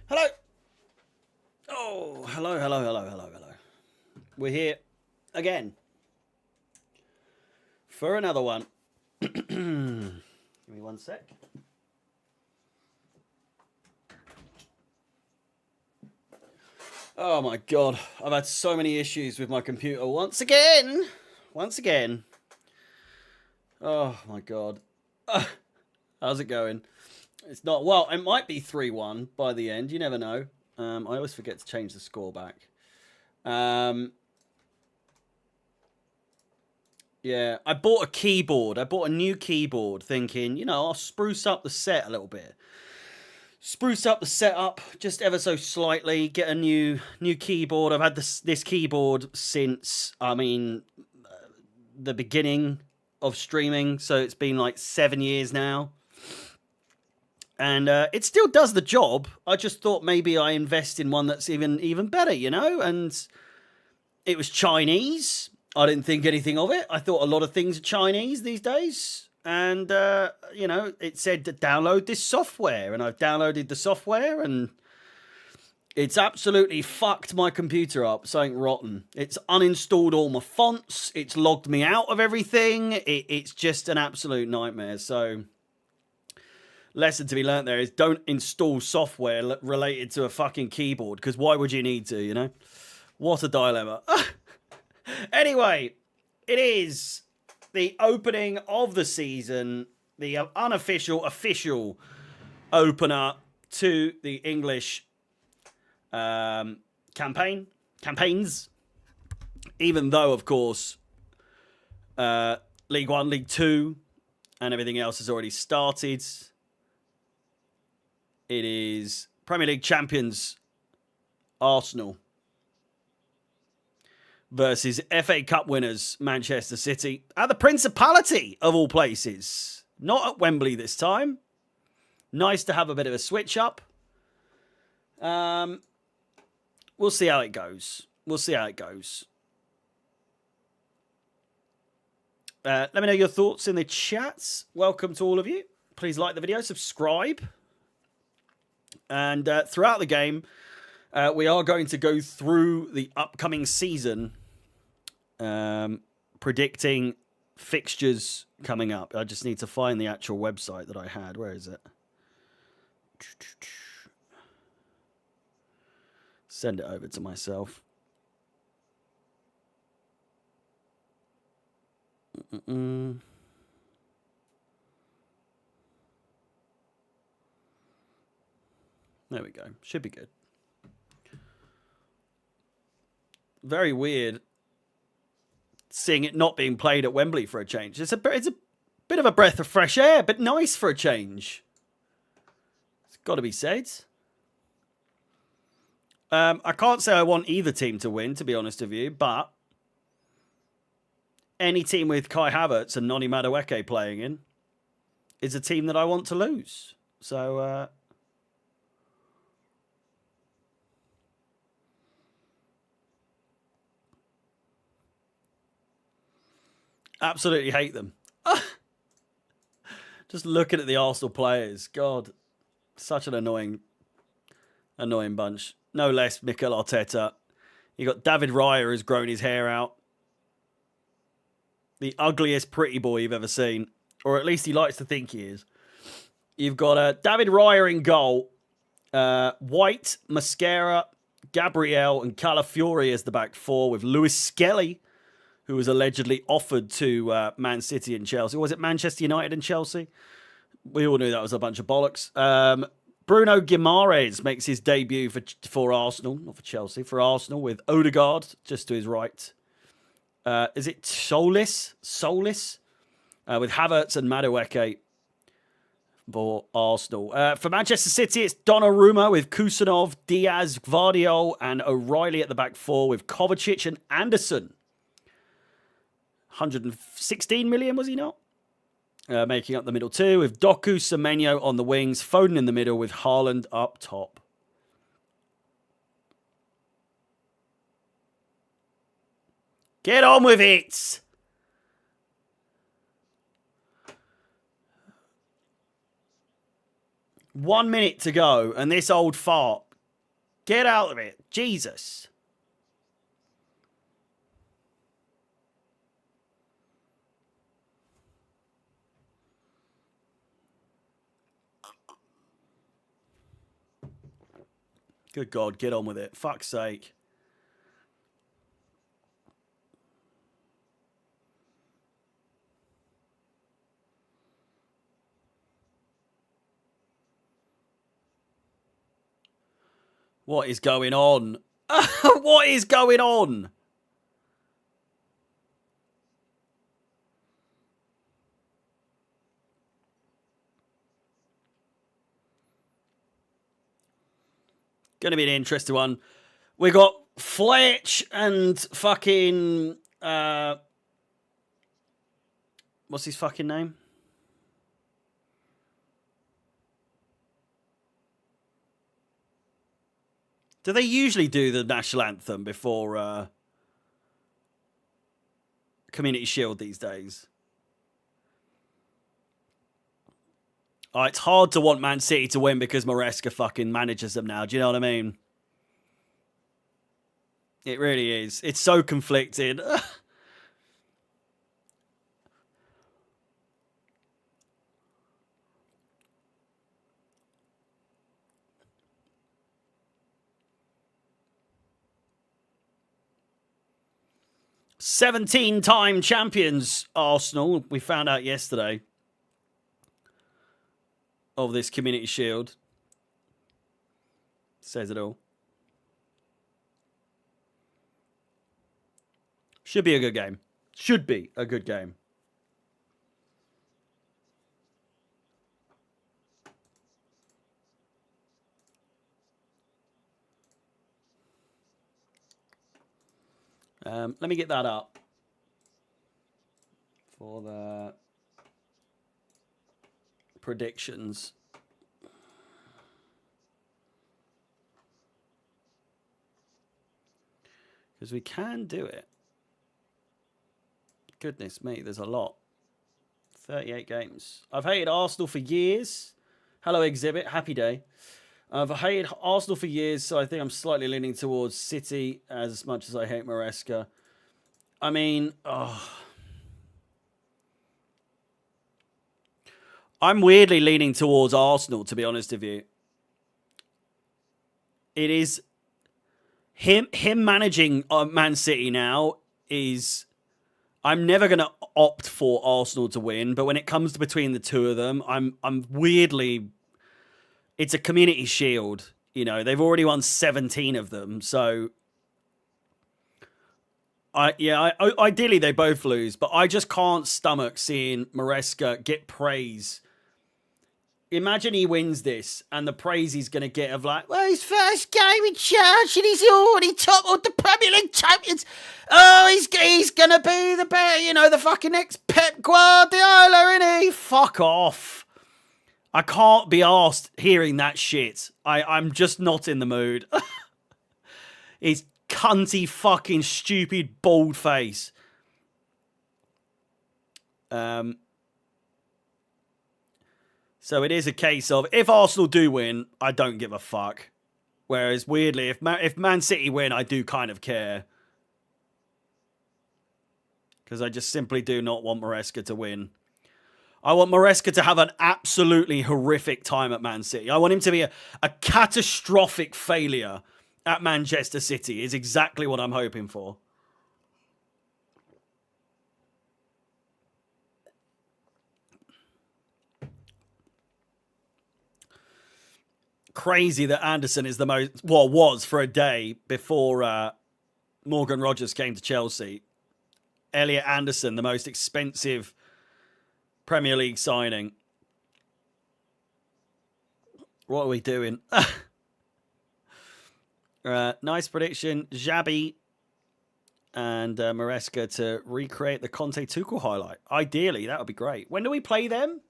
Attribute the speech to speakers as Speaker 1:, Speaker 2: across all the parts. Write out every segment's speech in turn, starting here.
Speaker 1: Hello. Oh, hello. We're here again for another one. Give me one sec. Oh my god, I've had so many issues with my computer once again. Oh my god. How's it going? It's not, well, it might be 3-1 by the end. You never know. I always forget to change the score back. Yeah, I bought a keyboard. I bought a new keyboard thinking, I'll spruce up the set a little bit. Spruce up the setup just ever so slightly, get a new keyboard. I've had this keyboard since, the beginning of streaming, so it's been like 7 years now. And it still does the job. I just thought maybe I invest in one that's even better, And it was Chinese. I didn't think anything of it. I thought a lot of things are Chinese these days. And, it said to download this software. And I've downloaded the software and it's absolutely fucked my computer up. Something rotten. It's uninstalled all my fonts. It's logged me out of everything. It's just an absolute nightmare. So, lesson to be learnt there is don't install software related to a fucking keyboard. Because why would you need to, What a dilemma. Anyway, it is the opening of the season, the official opener to the English campaigns. Even though, of course, League One, League Two, and everything else has already started. It is Premier League champions Arsenal versus FA Cup winners Manchester City at the Principality of all places. Not at Wembley this time. Nice to have a bit of a switch up. We'll see how it goes. Let me know your thoughts in the chats. Welcome to all of you. Please like the video, subscribe. And throughout the game, we are going to go through the upcoming season, predicting fixtures coming up. I just need to find the actual website that I had. Where is it? Send it over to myself. There we go. Should be good. Very weird seeing it not being played at Wembley for a change. It's a bit of a breath of fresh air, but nice for a change. It's got to be said. I can't say I want either team to win, to be honest with you, but any team with Kai Havertz and Noni Madueke playing in is a team that I want to lose. So, absolutely hate them. Just looking at the Arsenal players, God, such an annoying bunch. No less Mikel Arteta. You got David Raya who's grown his hair out. The ugliest pretty boy you've ever seen, or at least he likes to think he is. You've got David Raya in goal, White, Mascara, Gabriel, and Calafiori as the back four, with Lewis Skelly, who was allegedly offered to Man City and Chelsea. Or was it Manchester United and Chelsea? We all knew that was a bunch of bollocks. Bruno Guimaraes makes his debut for Arsenal, not for Chelsea, for Arsenal, with Odegaard just to his right. Is it Solis? With Havertz and Madueke for Arsenal. For Manchester City, it's Donnarumma with Kusanov, Diaz, Gvardiol, and O'Reilly at the back four with Kovacic and Anderson. 116 million, was he not? Making up the middle two with Doku, Semenyo on the wings, Foden in the middle with Haaland up top. Get on with it! 1 minute to go, and this old fart Get out of it. Jesus. Good God, get on with it. Fuck's sake. What is going on? What is going on? Going to be an interesting one. We got Fletch and fucking... what's his fucking name? Do they usually do the national anthem before Community Shield these days? Oh, it's hard to want Man City to win because Maresca fucking manages them now. Do you know what I mean? It really is. It's so conflicted. "17-time champions Arsenal." We found out yesterday of this Community Shield. Says it all. Should be a good game. Should be a good game. Let me get that up for the predictions. Because we can do it. Goodness me, there's a lot. 38 games. I've hated Arsenal for years. Hello, Exhibit. Happy day. I've hated Arsenal for years, so I think I'm slightly leaning towards City as much as I hate Maresca. I mean, I'm weirdly leaning towards Arsenal, to be honest with you. It is... Him managing Man City now is... I'm never going to opt for Arsenal to win, but when it comes to between the two of them, I'm weirdly... It's a Community Shield. You know, they've already won 17 of them, so... ideally they both lose, but I just can't stomach seeing Maresca get praise. Imagine he wins this, and the praise he's going to get of like, well, his first game in charge, and he's already top of the Premier League champions. Oh, he's going to be the fucking next Pep Guardiola, isn't he? Fuck off. I can't be arsed hearing that shit. I'm just not in the mood. His cunty fucking stupid bald face. So it is a case of, if Arsenal do win, I don't give a fuck. Whereas, weirdly, if Man City win, I do kind of care. Because I just simply do not want Maresca to win. I want Maresca to have an absolutely horrific time at Man City. I want him to be a catastrophic failure at Manchester City is exactly what I'm hoping for. Crazy that Anderson is the most... Well, was for a day before Morgan Rogers came to Chelsea. Elliot Anderson, the most expensive Premier League signing. What are we doing? Nice prediction. Xabi and Maresca to recreate the Conte Tuchel highlight. Ideally, that would be great. When do we play them?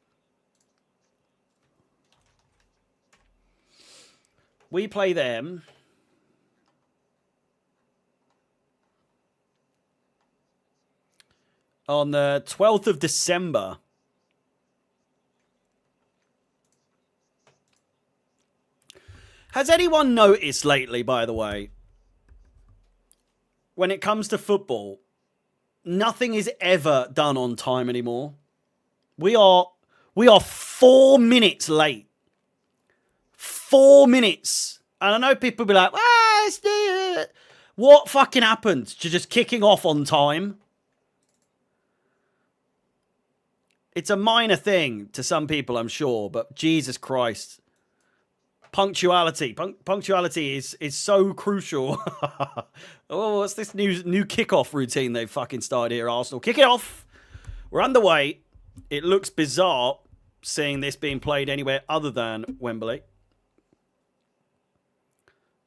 Speaker 1: We play them on the 12th of December. Has anyone noticed lately, by the way, when it comes to football, nothing is ever done on time anymore? We are 4 minutes late. 4 minutes. And I know people be like, let's do it. What fucking happened to just kicking off on time? It's a minor thing to some people, I'm sure, but Jesus Christ. Punctuality. Punctuality is so crucial. Oh, what's this new kickoff routine they've fucking started here, Arsenal? Kick it off. We're underway. It looks bizarre seeing this being played anywhere other than Wembley.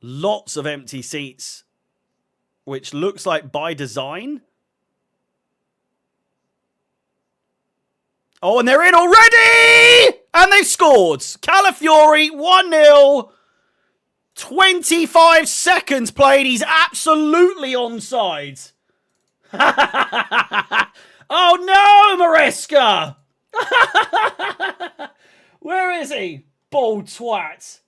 Speaker 1: Lots of empty seats, which looks like by design. Oh, and they're in already! And they've scored. Calafiori, 1-0. 25 seconds played. He's absolutely onside. Oh, no, Maresca. Where is he? Bald twat.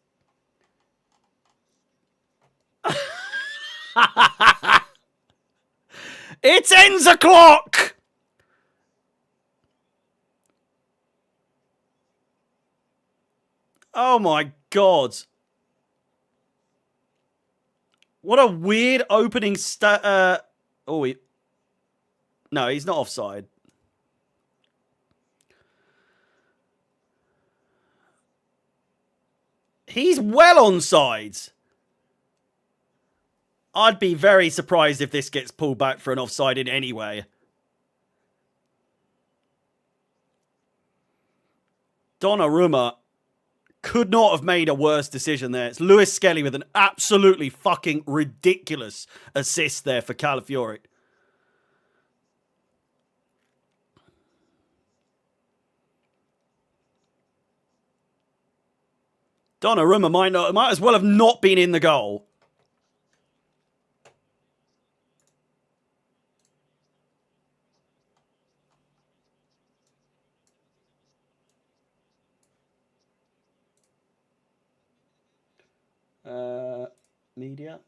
Speaker 1: It ends o'clock. Oh my God. What a weird opening no, he's not offside. He's well onside. I'd be very surprised if this gets pulled back for an offside in any way. Donnarumma could not have made a worse decision there. It's Lewis Skelly with an absolutely fucking ridiculous assist there for Calafiori. Donnarumma might as well have not been in the goal. Media.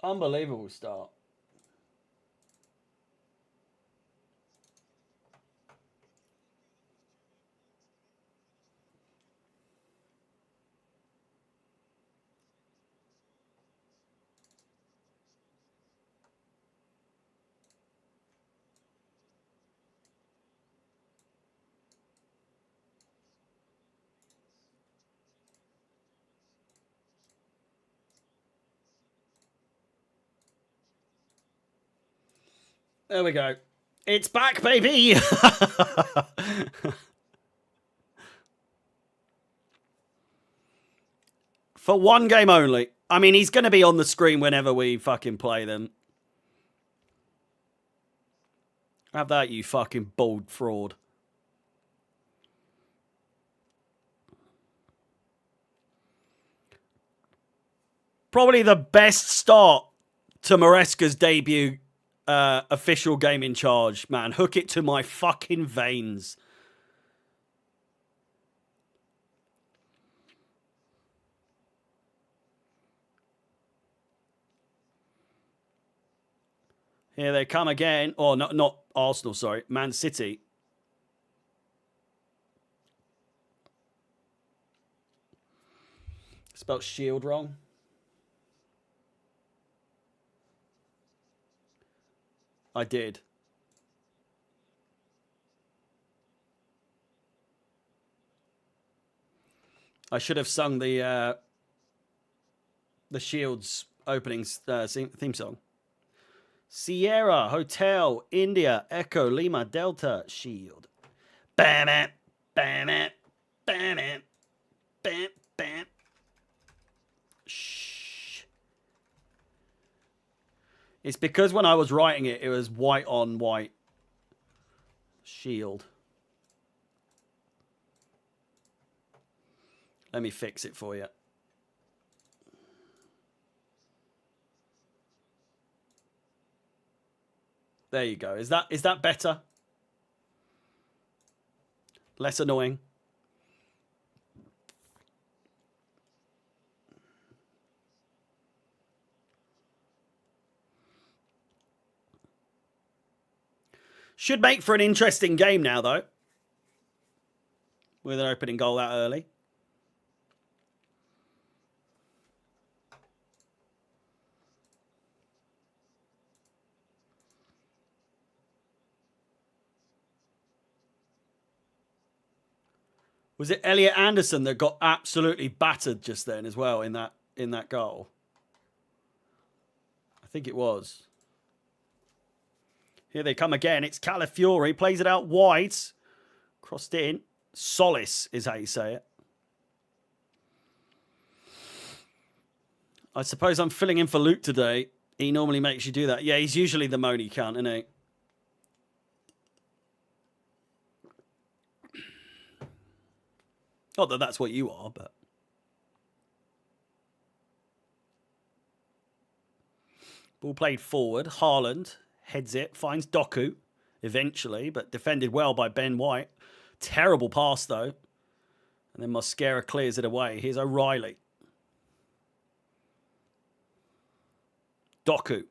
Speaker 1: Unbelievable start. There we go. It's back, baby! For one game only. I mean, he's going to be on the screen whenever we fucking play them. Have that, you fucking bald fraud. Probably the best start to Maresca's debut official game in charge, man. Hook it to my fucking veins. Here they come again. Oh, not Arsenal, sorry. Man City. Spelled shield wrong. I did. I should have sung the Shield's opening theme song. Sierra, Hotel, India, Echo, Lima, Delta, Shield. Bam it, bam it, bam it, bam, bam. Shh. It's because when I was writing it, it was white on white. Shield. Let me fix it for you. There you go. Is that better? Less annoying? Should make for an interesting game now, though. With an opening goal that early. Was it Elliot Anderson that got absolutely battered just then as well in that goal? I think it was. Here they come again. It's Calafiori. Plays it out wide. Crossed it in. Solis is how you say it. I suppose I'm filling in for Luke today. He normally makes you do that. Yeah, he's usually the moany cunt, isn't he? Not that that's what you are, but... Ball played forward. Haaland heads it, finds Doku eventually, but defended well by Ben White. Terrible pass, though. And then Mosquera clears it away. Here's O'Reilly. Doku.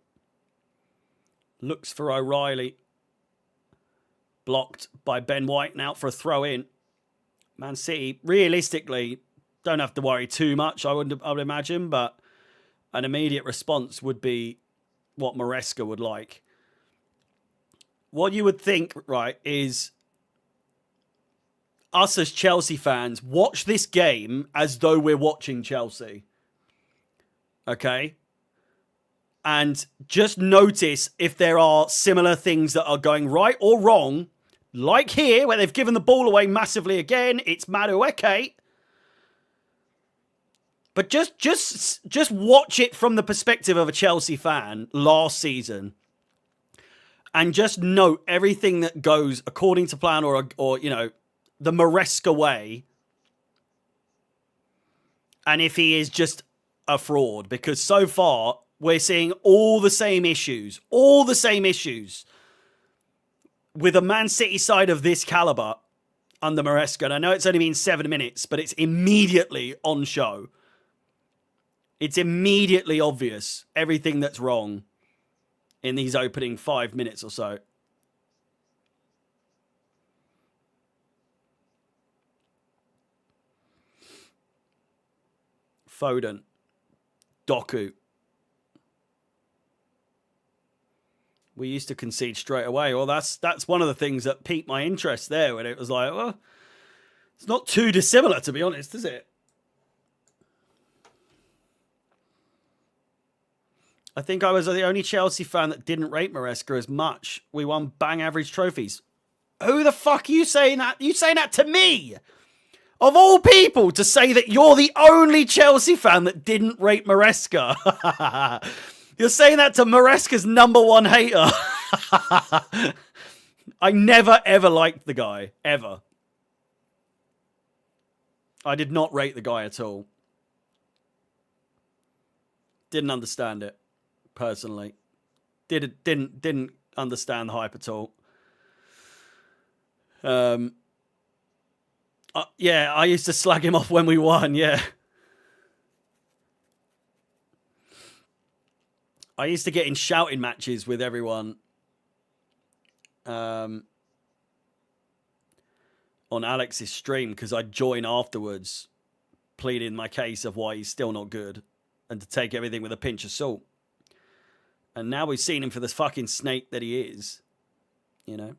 Speaker 1: Looks for O'Reilly. Blocked by Ben White and out for a throw-in. Man City, realistically, don't have to worry too much, I would imagine, but an immediate response would be what Maresca would like. What you would think, right, is us as Chelsea fans watch this game as though we're watching Chelsea. Okay? And just notice if there are similar things that are going right or wrong. Like here, where they've given the ball away massively again. It's Madueke. But just watch it from the perspective of a Chelsea fan last season. And just note everything that goes according to plan or you know, the Maresca way. And if he is just a fraud. Because so far, we're seeing all the same issues. All the same issues. With a Man City side of this caliber under Maresca. And I know it's only been 7 minutes, but it's immediately on show. It's immediately obvious everything that's wrong in these opening 5 minutes or so. Foden. Doku. We used to concede straight away. Well, that's one of the things that piqued my interest there, when it was like, well, it's not too dissimilar, to be honest, is it? I think I was the only Chelsea fan that didn't rate Maresca as much. We won bang average trophies. Who the fuck are you saying that? You saying that to me? Of all people, to say that you're the only Chelsea fan that didn't rate Maresca. You're saying that to Maresca's #1 hater. I never, ever liked the guy. Ever. I did not rate the guy at all. Didn't understand it, personally. Didn't understand the hype at all. Yeah, I used to slag him off when we won, yeah. I used to get in shouting matches with everyone on Alex's stream because I'd join afterwards, pleading my case of why he's still not good and to take everything with a pinch of salt. And now we've seen him for this fucking snake that he is, you know.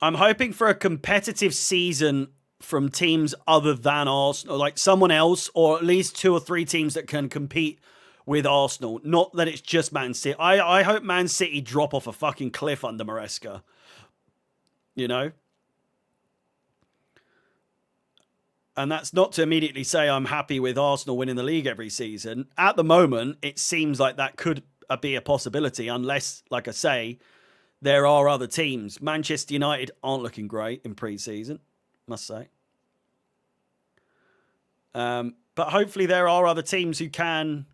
Speaker 1: I'm hoping for a competitive season from teams other than Arsenal, like someone else, or at least 2 or 3 teams that can compete with Arsenal. Not that it's just Man City. I hope Man City drop off a fucking cliff under Maresca. You know? And that's not to immediately say I'm happy with Arsenal winning the league every season. At the moment, it seems like that could be a possibility, unless, like I say, there are other teams. Manchester United aren't looking great in pre-season, must say. But hopefully there are other teams who can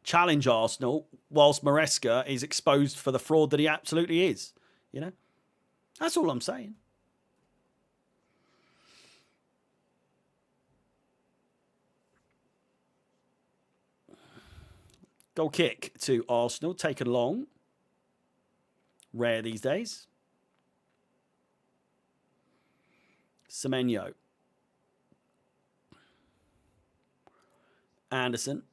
Speaker 1: challenge Arsenal whilst Maresca is exposed for the fraud that he absolutely is. You know? That's all I'm saying. Goal kick to Arsenal, taken long. Rare these days. Semenyo. Anderson.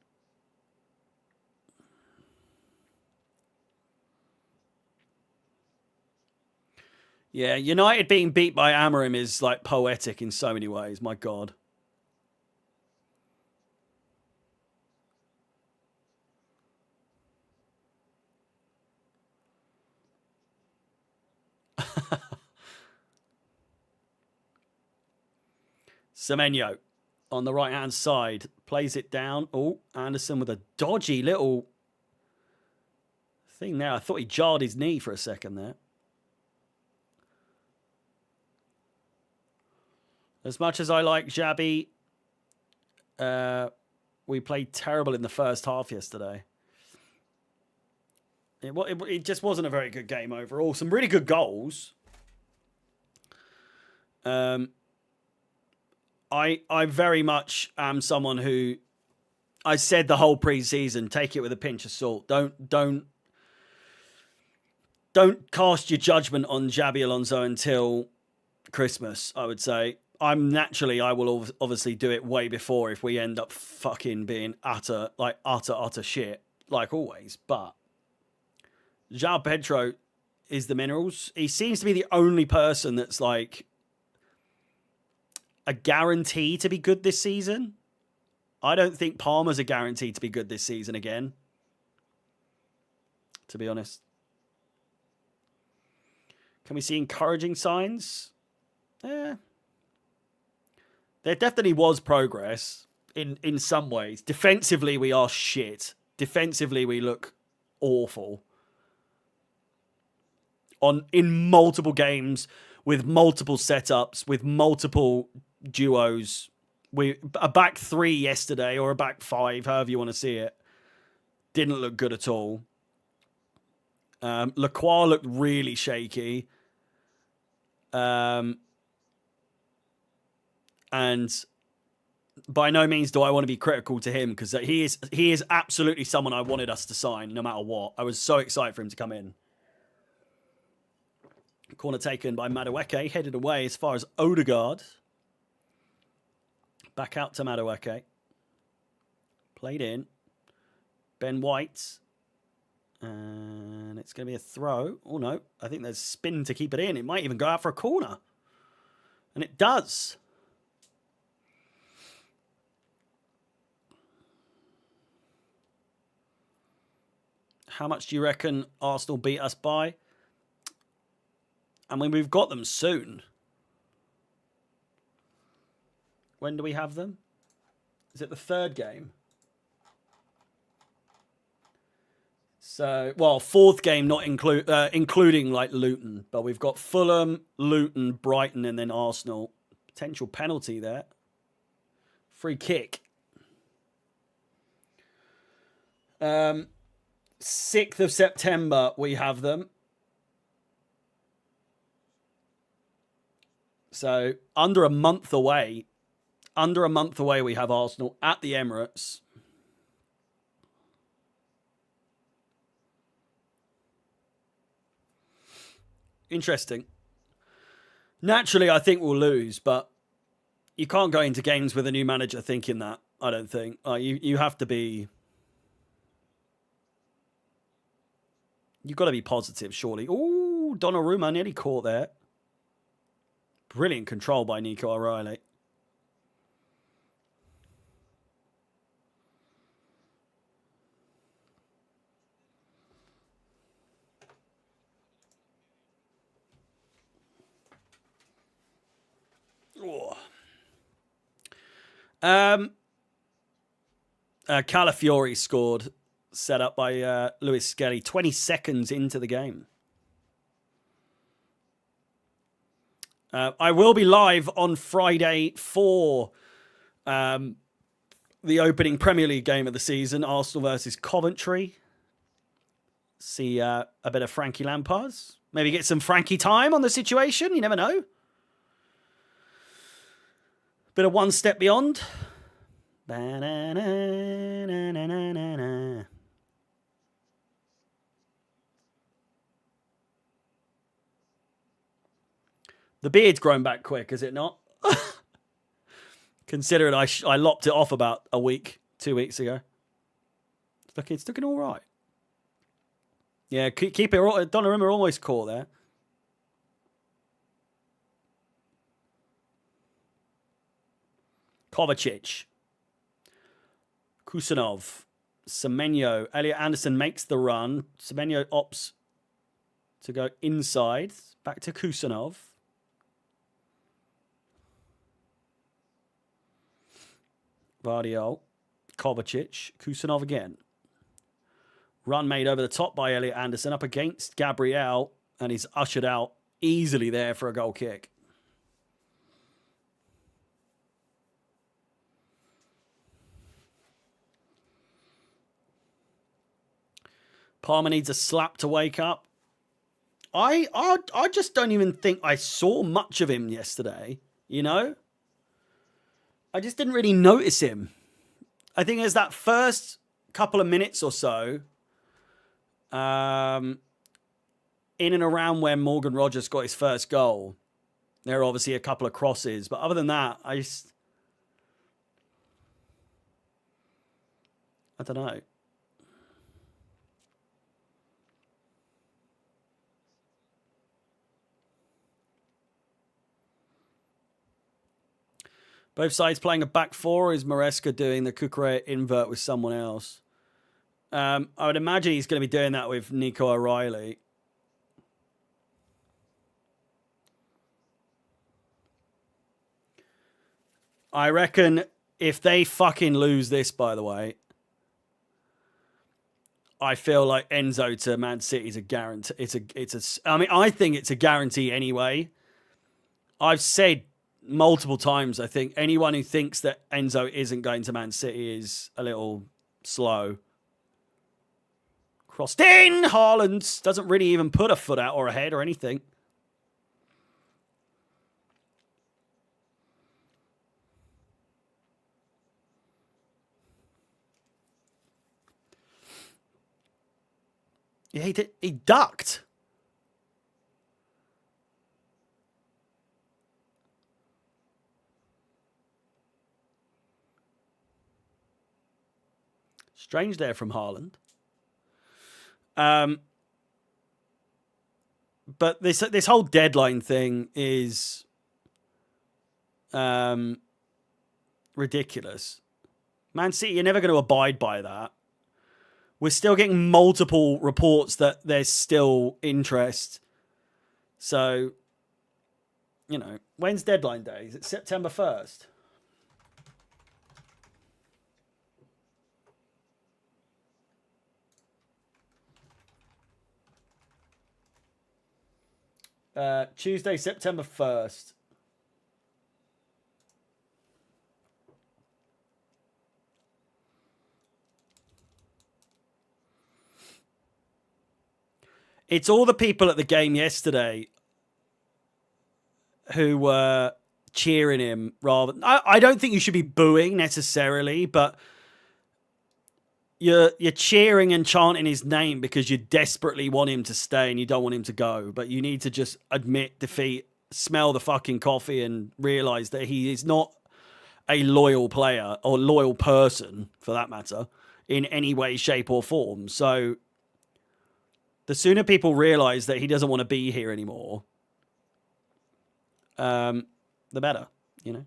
Speaker 1: Yeah, United being beat by Amorim is like poetic in so many ways. My God. Semenyo on the right-hand side plays it down. Oh, Anderson with a dodgy little thing there. I thought he jarred his knee for a second there. As much as I like Xabi, we played terrible in the first half yesterday. It just wasn't a very good game overall. Some really good goals. I very much am someone who I said the whole preseason, take it with a pinch of salt. Don't cast your judgment on Xabi Alonso until Christmas, I would say. I will obviously do it way before if we end up fucking being utter shit, like always. But João Pedro is the minerals. He seems to be the only person that's like a guarantee to be good this season. I don't think Palmer's a guarantee to be good this season again, to be honest. Can we see encouraging signs? Yeah. There definitely was progress in some ways. Defensively, we are shit. Defensively, we look awful. In multiple games, with multiple setups, with multiple duos. A back three yesterday, or a back five, however you want to see it, didn't look good at all. Lacroix looked really shaky. And by no means do I want to be critical to him, because he is absolutely someone I wanted us to sign no matter what. I was so excited for him to come in. Corner taken by Madueke, headed away as far as Odegaard. Back out to Madueke. Played in. Ben White. And it's going to be a throw. Oh no, I think there's spin to keep it in. It might even go out for a corner. And it does. How much do you reckon Arsenal beat us by? I mean, we've got them soon. When do we have them? Is it the third game? So, well, fourth game, not including like Luton. But we've got Fulham, Luton, Brighton, and then Arsenal. Potential penalty there. Free kick. 6th of September, we have them. So, under a month away, we have Arsenal at the Emirates. Interesting. Naturally, I think we'll lose, but you can't go into games with a new manager thinking that, I don't think. You have to be... You've got to be positive, surely. Ooh, Donnarumma nearly caught there. Brilliant control by Nico O'Reilly. Calafiori scored, set up by Lewis Skelly 20 seconds into the game. I will be live on Friday for The opening Premier League game of the season, Arsenal versus Coventry. See a bit of Frankie Lampard. Maybe get some Frankie time on the situation. You never know. Bit of One Step Beyond. The beard's grown back quick, is it not? Considering I lopped it off about 2 weeks ago. It's looking all right. Yeah, keep it. Donnarumma almost caught there. Kovacic. Kusanov. Semenyo. Elliot Anderson makes the run. Semenyo opts to go inside. Back to Kusanov. Vardiol. Kovacic. Kusanov again. Run made over the top by Elliot Anderson up against Gabriel, and he's ushered out easily there for a goal kick. Palmer needs a slap to wake up. I just don't even think I saw much of him yesterday, you know? I just didn't really notice him. I think there's that first couple of minutes or so, in and around where Morgan Rogers got his first goal. There are obviously a couple of crosses, but other than that, I don't know. Both sides playing a back four. Or is Maresca doing the Cucurella invert with someone else? I would imagine he's going to be doing that with Nico O'Reilly. I reckon if they fucking lose this, by the way, I feel like Enzo to Man City is a guarantee. I think it's a guarantee anyway. I've said multiple times, I think anyone who thinks that Enzo isn't going to Man City is a little slow. Crossed in! Haaland doesn't really even put a foot out or a head or anything. Yeah, he ducked. Strange there from Haaland. But this whole deadline thing is ridiculous. Man City, you're never going to abide by that. We're still getting multiple reports that there's still interest. So, you know, when's deadline day? Is it September 1st? Tuesday, September 1st. It's all the people at the game yesterday who were cheering him rather. I don't think you should be booing necessarily, but you're cheering and chanting his name because you desperately want him to stay and you don't want him to go. But you need to just admit defeat, smell the fucking coffee, and realize that he is not a loyal player or loyal person, for that matter, in any way, shape, or form. So the sooner people realize that he doesn't want to be here anymore, the better, you know?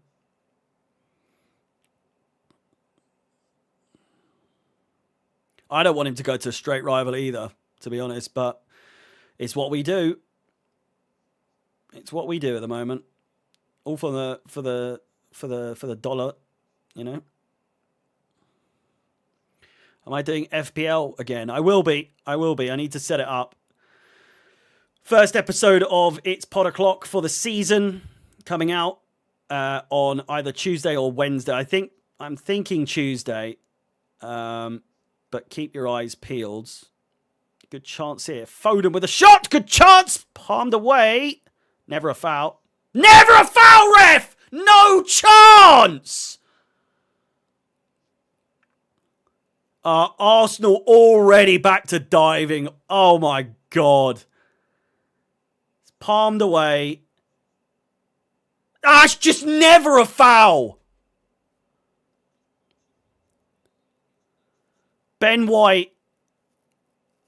Speaker 1: I don't want him to go to a straight rival either, to be honest, but it's what we do. It's what we do at the moment. All for the dollar, you know? Am I doing FPL again? I will be. I need to set it up. First episode of It's Pod O'Clock for the season coming out. on either Tuesday or Wednesday. I'm thinking Tuesday, but keep your eyes peeled. Good chance here. Foden with a shot. Good chance. Palmed away. Never a foul. Never a foul, ref! No chance! Arsenal already back to diving. Oh my God. It's palmed away. It's just never a foul. Ben White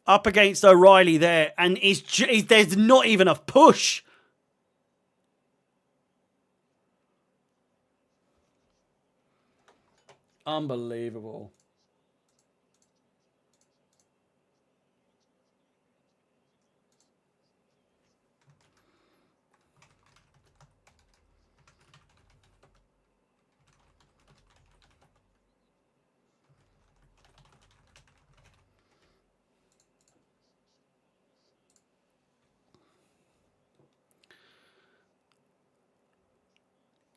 Speaker 1: up against O'Reilly there, and there's not even a push. Unbelievable.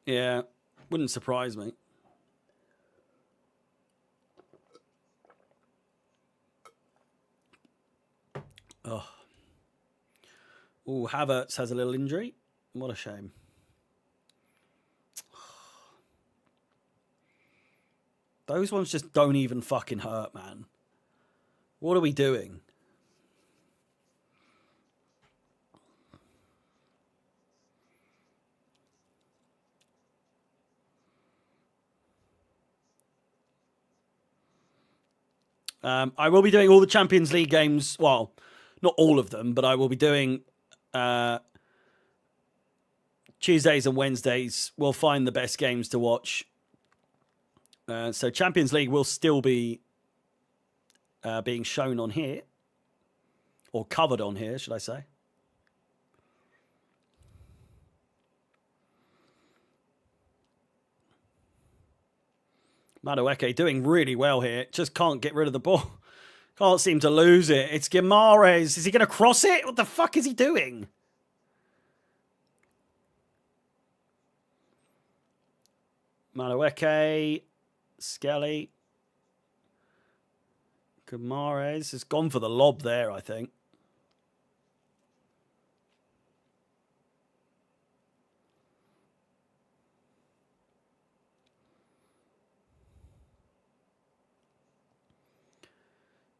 Speaker 1: Yeah, wouldn't surprise me. Oh, Havertz has a little injury. What a shame. Those ones just don't even fucking hurt, man. What are we doing? I will be doing all the Champions League games. Well, not all of them, but I will be doing Tuesdays and Wednesdays. We'll find the best games to watch. So Champions League will still be being shown on here. Or covered on here, should I say. Madueke doing really well here. Just can't get rid of the ball. Can't seem to lose it. It's Guimaraes. Is he going to cross it? What the fuck is he doing? Madueke. Skelly. Guimaraes has gone for the lob there, I think.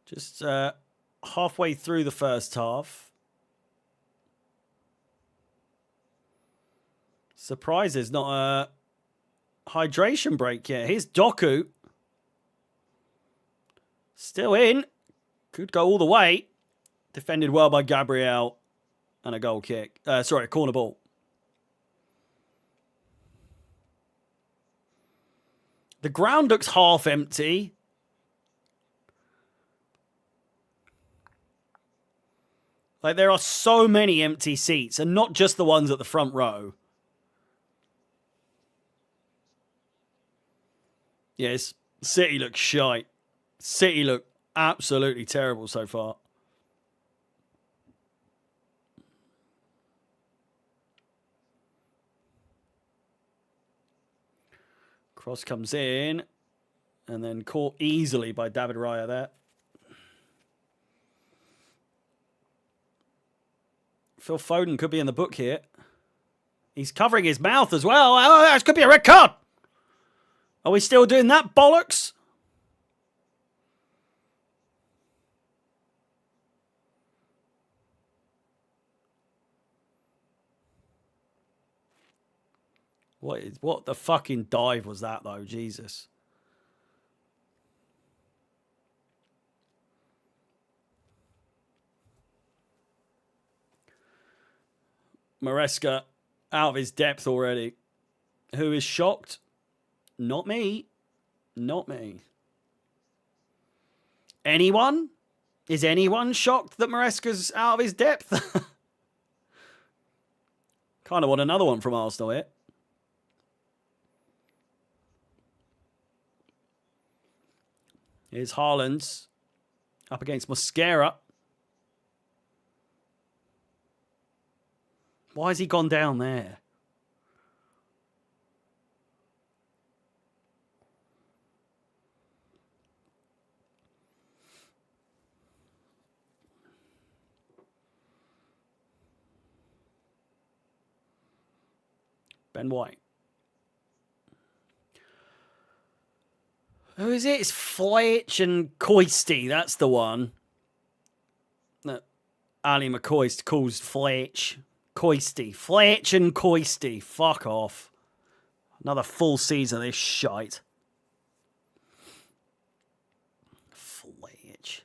Speaker 1: Just halfway through the first half. Surprise, there's not a hydration break yet. Here's Doku. Still in. Could go all the way. Defended well by Gabriel. And a goal kick. A corner ball. The ground looks half empty. Like, there are so many empty seats, and not just the ones at the front row. Yes, City look shite. City look absolutely terrible so far. Cross comes in, and then caught easily by David Raya there. Phil Foden could be in the book here. He's covering his mouth as well. Oh, this could be a red card. Are we still doing that bollocks? What the fucking dive was that, though? Jesus. Maresca out of his depth already. Who is shocked? Not me. Not me. Anyone? Is anyone shocked that Maresca's out of his depth? Kind of want another one from Arsenal here. Here's Haaland up against Mosquera. Why has he gone down there? Ben White. Who is it? It's Fleich and Coisty. That's the one that Ali McCoist calls Fleich. Coisty. Fleich and Coisty. Fuck off. Another full season of this shite. Fleich.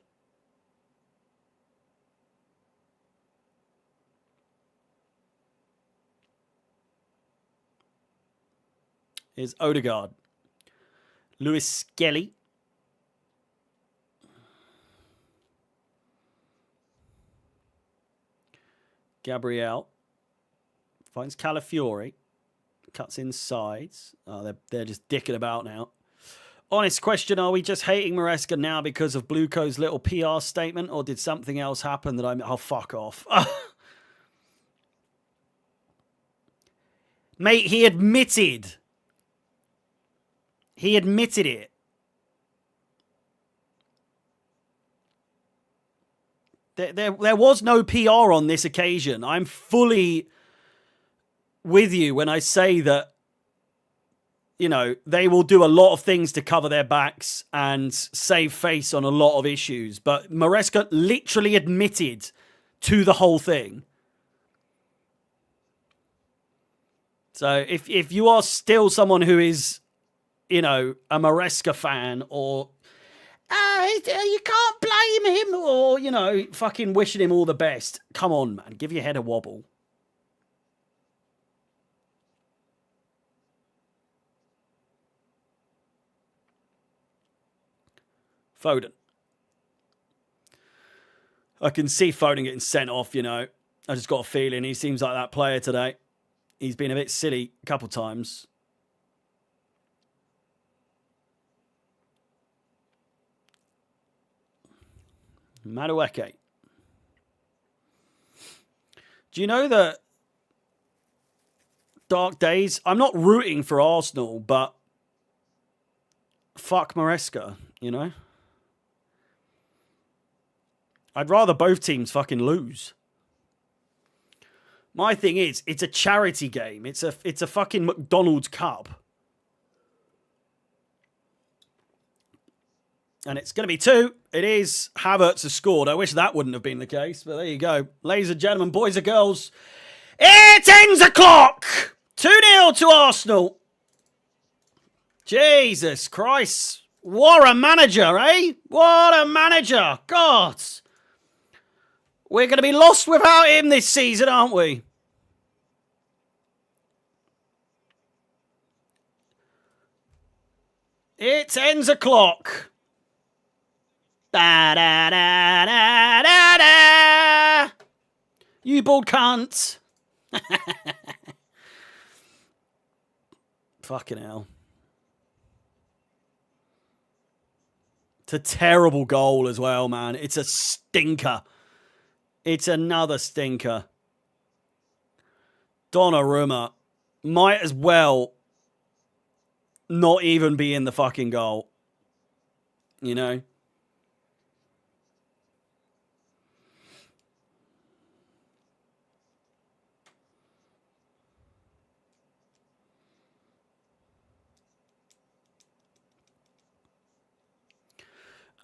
Speaker 1: Here's Odegaard. Lewis Skelly. Gabriel. Finds Calafiori. Cuts inside. Oh, they're just dicking about now. Honest question, are we just hating Maresca now because of Blueco's little PR statement, or did something else happen that I'm... Oh, fuck off. Mate, he admitted. He admitted it. There was no PR on this occasion. I'm fully with you when I say that, you know, they will do a lot of things to cover their backs and save face on a lot of issues. But Maresca literally admitted to the whole thing. So if you are still someone who is, you know, a Maresca fan, or you can't blame him, or, you know, fucking wishing him all the best, come on, man. Give your head a wobble. Foden. I can see Foden getting sent off, you know. I just got a feeling he seems like that player today. He's been a bit silly a couple times. Madueke. Do you know that Dark Days? I'm not rooting for Arsenal, but fuck Maresca, you know? I'd rather both teams fucking lose. My thing is, it's a charity game. It's a fucking McDonald's Cup. And it's going to be 2. It is. Havertz has scored. I wish that wouldn't have been the case, but there you go. Ladies and gentlemen, boys and girls, it ends the clock. 2-0 to Arsenal. Jesus Christ. What a manager, eh? What a manager. God. We're going to be lost without him this season, aren't we? It ends the clock. Da da da da da da. You bald cunt. Fucking hell. It's a terrible goal as well, man. It's a stinker. It's another stinker. Donnarumma might as well not even be in the fucking goal. You know?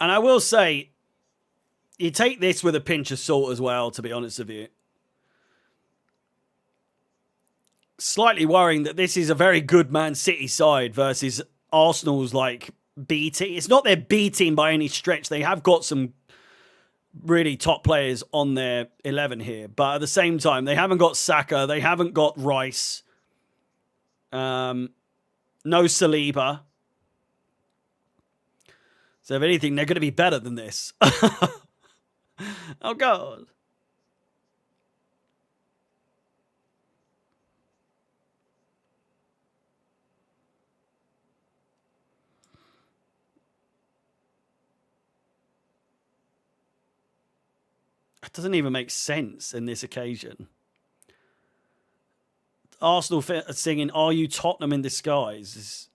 Speaker 1: And I will say, you take this with a pinch of salt as well, to be honest with you. Slightly worrying that this is a very good Man City side versus Arsenal's like B team. It's not their B team by any stretch. They have got some really top players on their 11 here. But at the same time, they haven't got Saka. They haven't got Rice. No Saliba. So if anything, they're going to be better than this. Oh, God. It doesn't even make sense in this occasion. Arsenal singing, "Are you Tottenham in disguise?" is...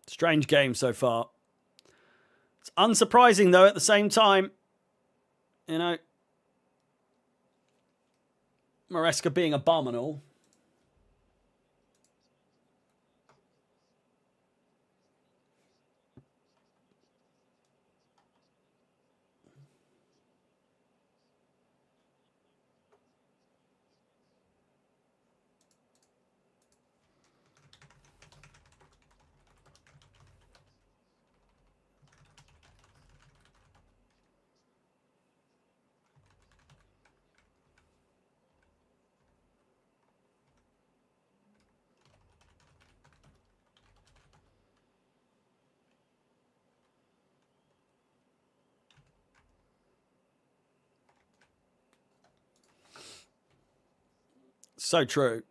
Speaker 1: Strange game so far. Unsurprising, though, at the same time. You know, Maresca being a bum and all. So true.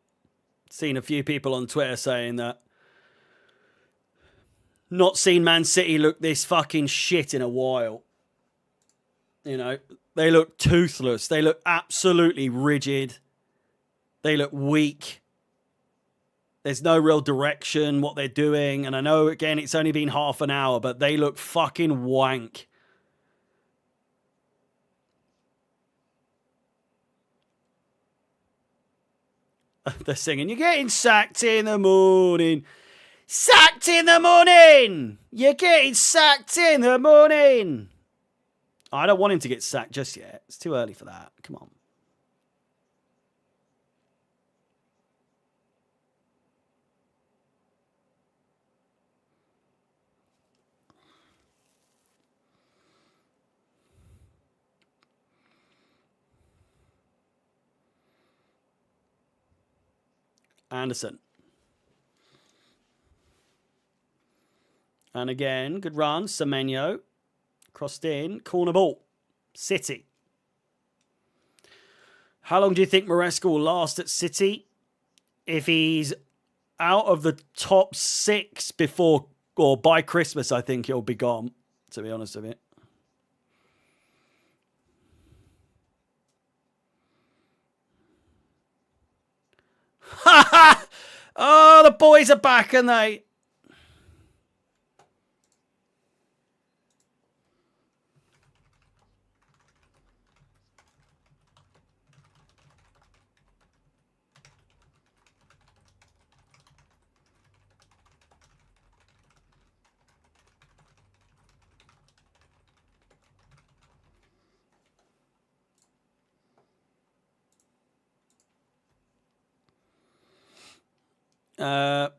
Speaker 1: Seen a few people on Twitter saying that not seen Man City look this fucking shit in a while. You know, they look toothless. They look absolutely rigid. They look weak. There's no real direction what they're doing. And I know, again, it's only been half an hour, but they look fucking wank. They're singing, "You're getting sacked in the morning. Sacked in the morning. You're getting sacked in the morning." I don't want him to get sacked just yet. It's too early for that. Come on. Anderson. And again, good run. Semenyo. Crossed in. Corner ball. City. How long do you think Maresca will last at City? If he's out of the top 6 before or by Christmas, I think he'll be gone, to be honest with you. Ha ha! Oh, the boys are back, and they.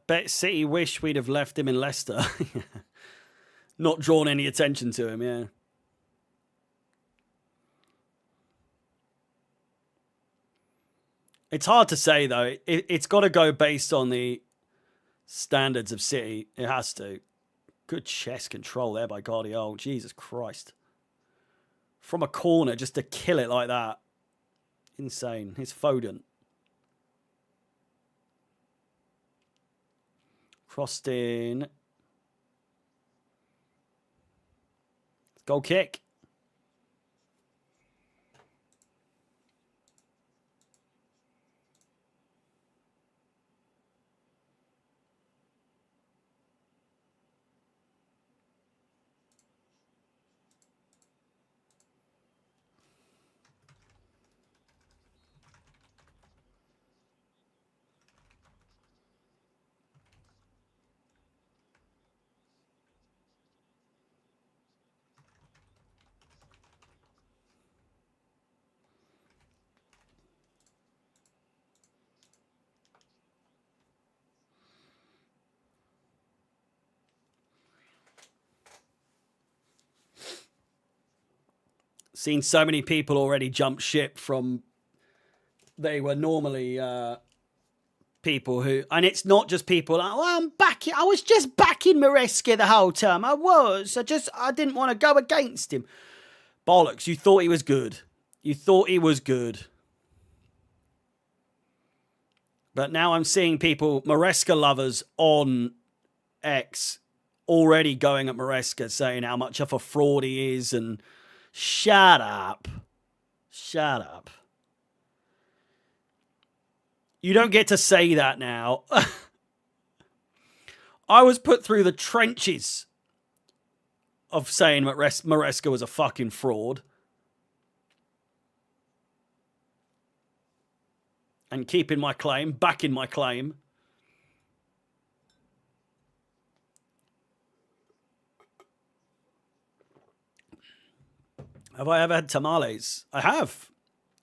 Speaker 1: Bet City wish we'd have left him in Leicester. Not drawn any attention to him, yeah. It's hard to say, though. It's got to go based on the standards of City. It has to. Good chest control there by Guardiola. Jesus Christ. From a corner, just to kill it like that. Insane. It's Foden. Crossed in. Goal kick. Seen so many people already jump ship from. They were normally people who, and it's not just people like, "Oh, I'm back. I was just backing Maresca the whole time. I didn't want to go against him." Bollocks! You thought he was good. You thought he was good. But now I'm seeing people, Maresca lovers on X, already going at Maresca, saying how much of a fraud he is, and shut up. Shut up. You don't get to say that now. I was put through the trenches of saying Maresca was a fucking fraud. And keeping my claim, backing my claim. Have I ever had tamales? I have.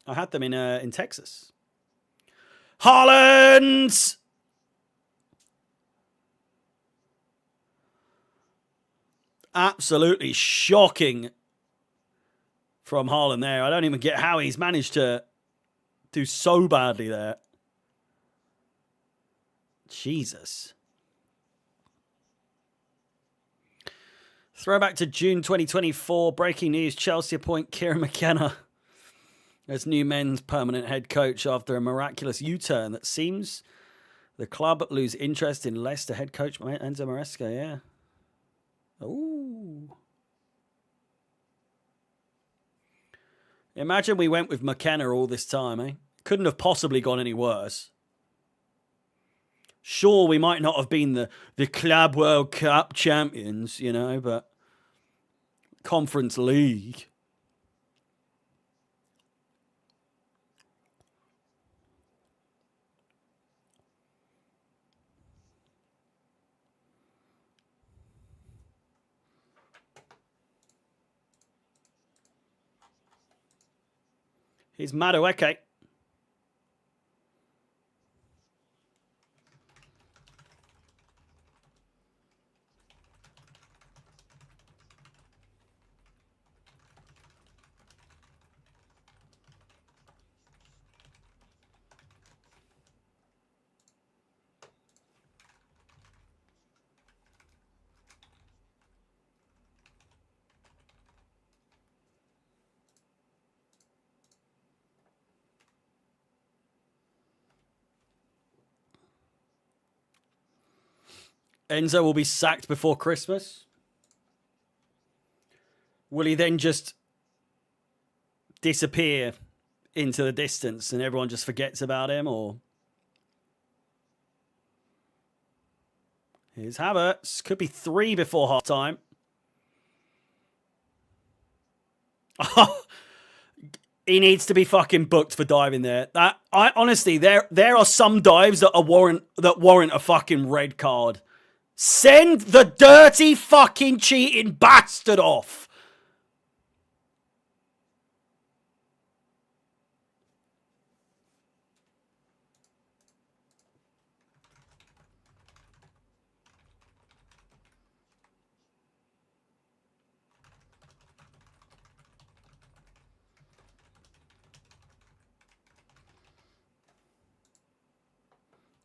Speaker 1: I had them in Texas. Haaland! Absolutely shocking from Haaland there. I don't even get how he's managed to do so badly there. Jesus. Throwback to June 2024. Breaking news. Chelsea appoint Kieran McKenna as new men's permanent head coach after a miraculous U-turn that seems the club lose interest in Leicester head coach Enzo Maresca. Yeah. Ooh. Imagine we went with McKenna all this time, eh? Couldn't have possibly gone any worse. Sure, we might not have been the Club World Cup champions, you know, but Conference League. Here's Madueke. Enzo will be sacked before Christmas. Will he then just disappear into the distance and everyone just forgets about him? Or here's Havertz. Could be 3 before half time. He needs to be fucking booked for diving there. I honestly, there are some dives that warrant a fucking red card. Send the dirty fucking cheating bastard off.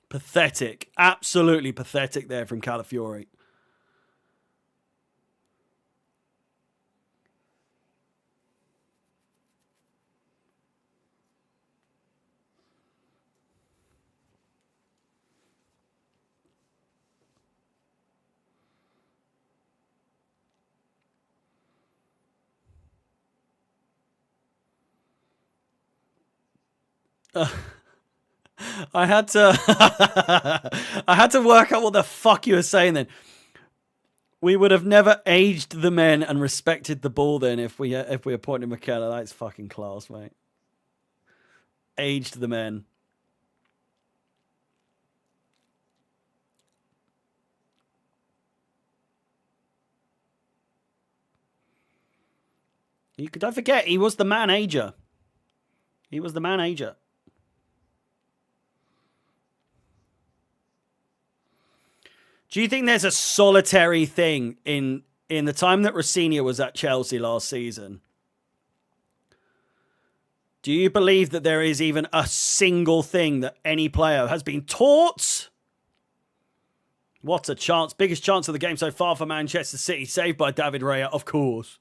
Speaker 1: Pathetic. Absolutely pathetic there from Calafiori. I had to I had to work out what the fuck you were saying then. We would have never aged the men and respected the ball then if we appointed McKenna. That's fucking class, mate. Aged the men. Don't forget, he was the man ager. He was the man ager. Do you think there's a solitary thing in the time that Rossinha was at Chelsea last season? Do you believe that there is even a single thing that any player has been taught? What a chance. Biggest chance of the game so far for Manchester City. Saved by David Raya, of course.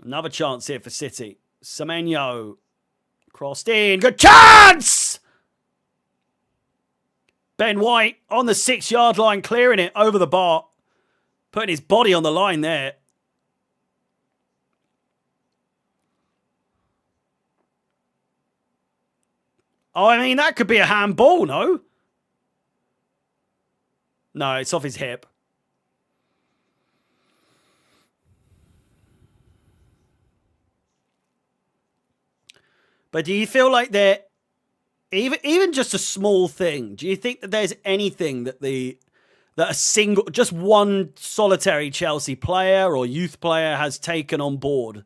Speaker 1: Another chance here for City. Semenyo. Crossed in. Good chance! Ben White on the 6-yard line, clearing it over the bar. Putting his body on the line there. Oh, I mean, that could be a handball, no? No, it's off his hip. But do you feel like they're even just a small thing? Do you think that there's anything that just one solitary Chelsea player or youth player has taken on board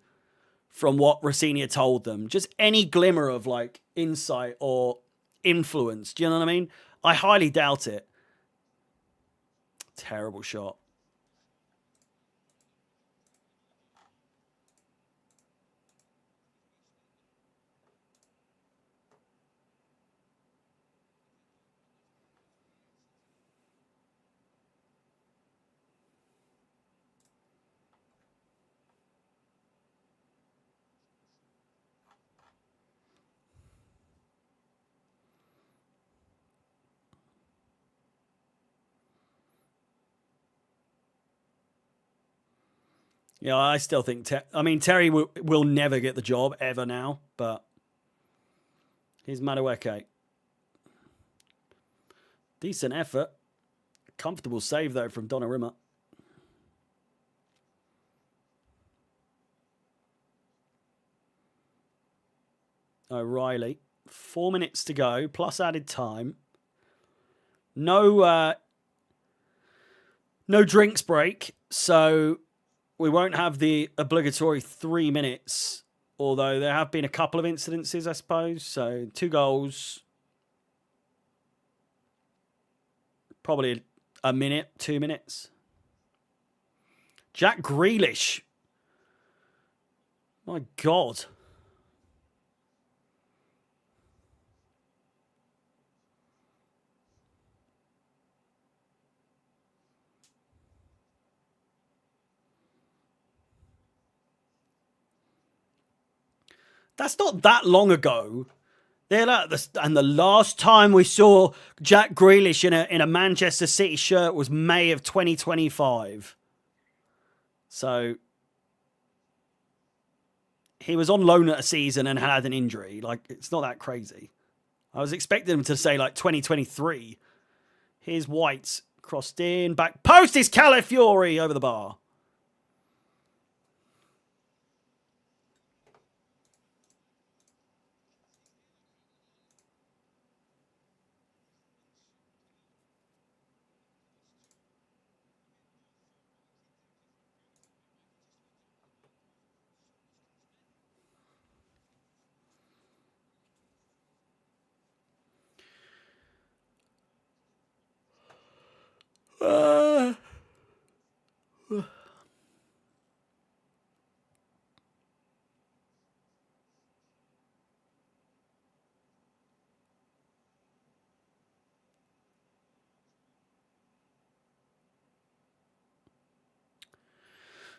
Speaker 1: from what Rosenior told them? Just any glimmer of like insight or influence. Do you know what I mean? I highly doubt it. Terrible shot. Yeah, I still think. Terry will never get the job ever now, but here's Madueke. Decent effort. Comfortable save, though, from Donnarumma. O'Reilly. 4 minutes to go, plus added time. No drinks break, so we won't have the obligatory 3 minutes, although there have been a couple of incidences, I suppose. So 2 goals. Probably a minute, 2 minutes. Jack Grealish. My God. That's not that long ago. And the last time we saw Jack Grealish in a Manchester City shirt was May of 2025. So he was on loan at a season and had an injury. Like, it's not that crazy. I was expecting him to say like 2023. Here's White crossed in, back post is Calafiori over the bar.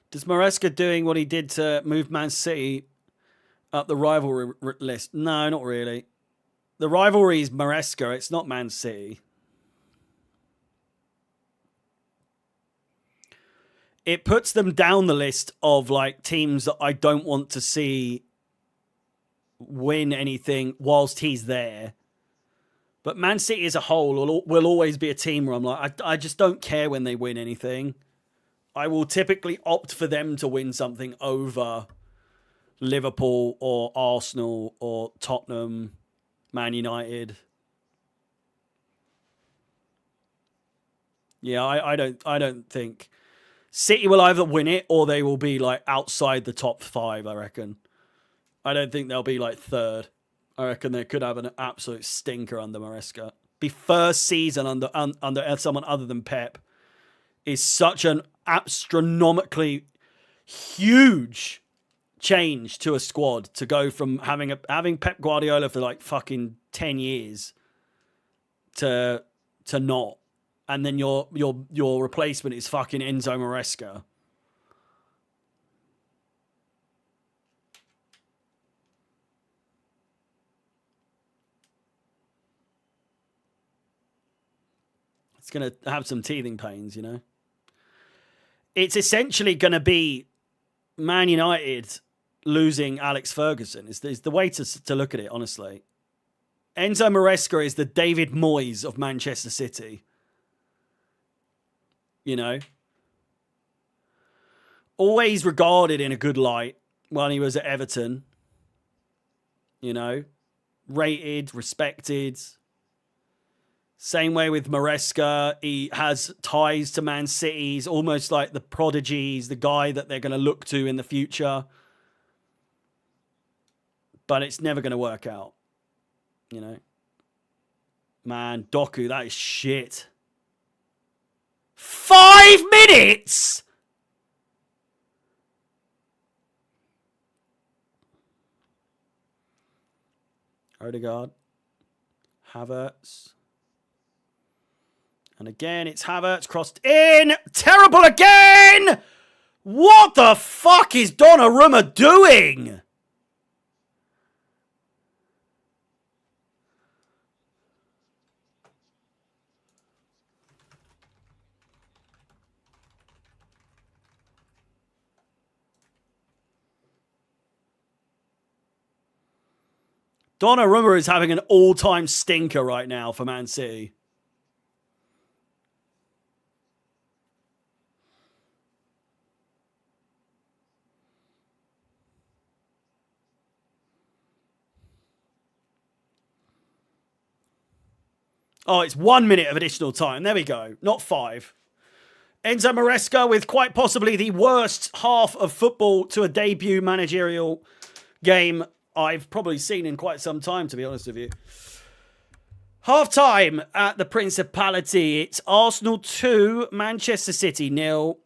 Speaker 1: Does Maresca doing what he did to move Man City up the rivalry list? No, not really. The rivalry is Maresca. It's not Man City. It puts them down the list of like teams that I don't want to see win anything whilst he's there. But Man City as a whole will always be a team where I'm like, I just don't care when they win anything. I will typically opt for them to win something over Liverpool or Arsenal or Tottenham, Man United. Yeah, I don't think City will either win it or they will be like outside the top 5, I reckon. I don't think they'll be like third. I reckon they could have an absolute stinker under Maresca. Be first season under someone other than Pep is such an astronomically huge change to a squad to go from having Pep Guardiola for like fucking 10 years to not, and then your replacement is fucking Enzo Maresca. It's going to have some teething pains, you know. It's essentially going to be Man United losing Alex Ferguson. Is the way to look at it, honestly. Enzo Maresca is the David Moyes of Manchester City. You know? Always regarded in a good light when he was at Everton. you know, rated, respected. Same way with Maresca. He has ties to Man City. He's almost like the prodigy. He's the guy that they're going to look to in the future. But it's never going to work out, you know. Man, Doku, that is shit. 5 minutes? Odegaard. Havertz. And again, it's Havertz crossed in. Terrible again! What the fuck is Donnarumma doing? Donnarumma is having an all-time stinker right now for Man City. Oh, it's 1 minute of additional time. There we go. Not 5. Enzo Maresca with quite possibly the worst half of football to a debut managerial game I've probably seen in quite some time, to be honest with you. Half time at the Principality. It's Arsenal 2, Manchester City 0.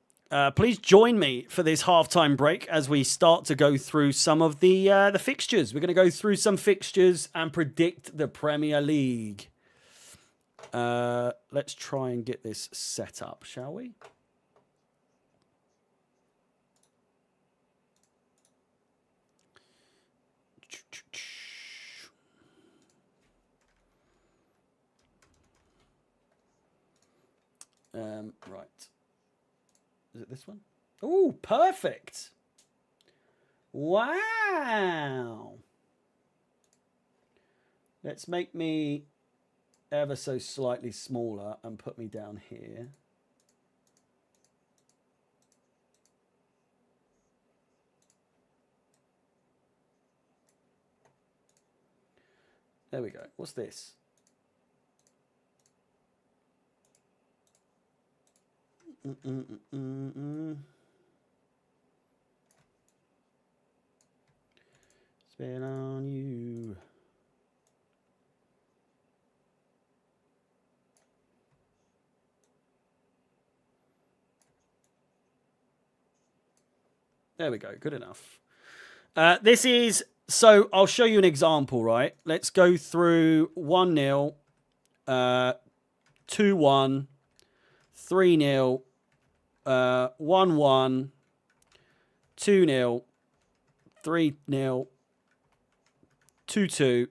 Speaker 1: Please join me for this halftime break as we start to go through some of the fixtures. We're going to go through some fixtures and predict the Premier League. Let's try and get this set up, shall we? Right. Is it this one? Oh, perfect. Wow. Let's make me ever so slightly smaller and put me down here. There we go. What's this? Spin on you. There we go. Good enough. This is... So, I'll show you an example, right? Let's go through 1-0, 2-1, 3-0, 1-1, 2-0, 3-0, 2-2,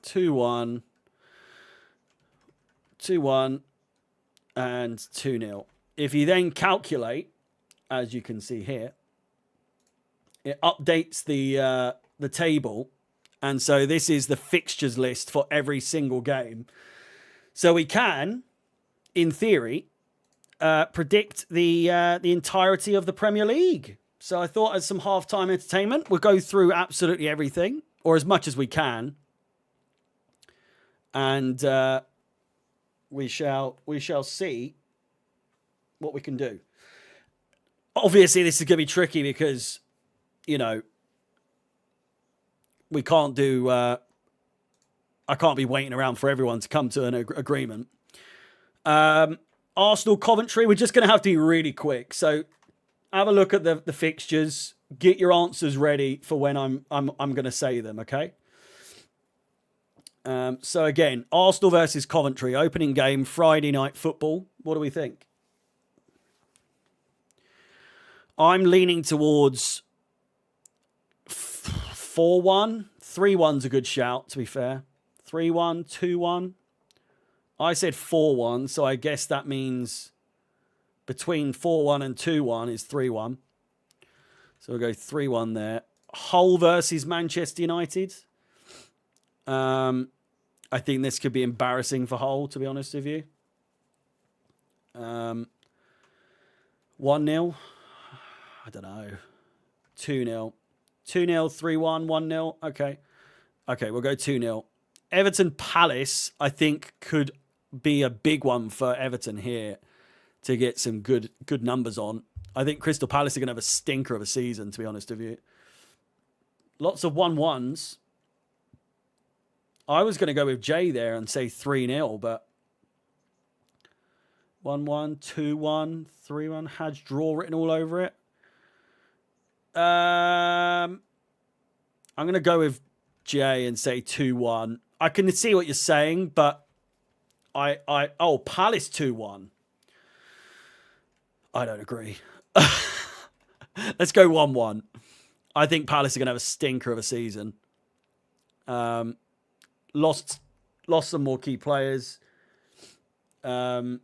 Speaker 1: 2-1, 2-1, and 2-0. If you then calculate, as you can see here, it updates the table, and so this is the fixtures list for every single game. So we can, in theory, predict the entirety of the Premier League. So I thought, as some halftime entertainment, we'll go through absolutely everything, or as much as we can, and we shall see what we can do. Obviously, this is going to be tricky because, you know, we can't do... I can't be waiting around for everyone to come to an agreement. Arsenal Coventry, we're just going to have to be really quick. So have a look at the fixtures. Get your answers ready for when I'm going to say them, okay? So again, Arsenal versus Coventry, opening game, Friday night football. What do we think? I'm leaning towards 4-1. 3-1's a good shout, to be fair. 3-1, 2-1. I said 4-1, so I guess that means between 4-1 and 2-1 is 3-1. So we'll go 3-1 there. Hull versus Manchester United. I think this could be embarrassing for Hull, to be honest with you. 1-0. I don't know. 2-0. 2-0, 3-1, 1-0. Okay. Okay, we'll go 2-0. Everton Palace, I think, could be a big one for Everton here to get some good numbers on. I think Crystal Palace are going to have a stinker of a season, to be honest with you. Lots of 1-1s. I was going to go with Jay there and say 3-0, but 1-1, 2-1, 3-1 has draw written all over it. I'm going to go with Jay and say 2-1. I can see what you're saying, but Palace 2-1. I don't agree. Let's go 1-1. I think Palace are going to have a stinker of a season. Lost some more key players. And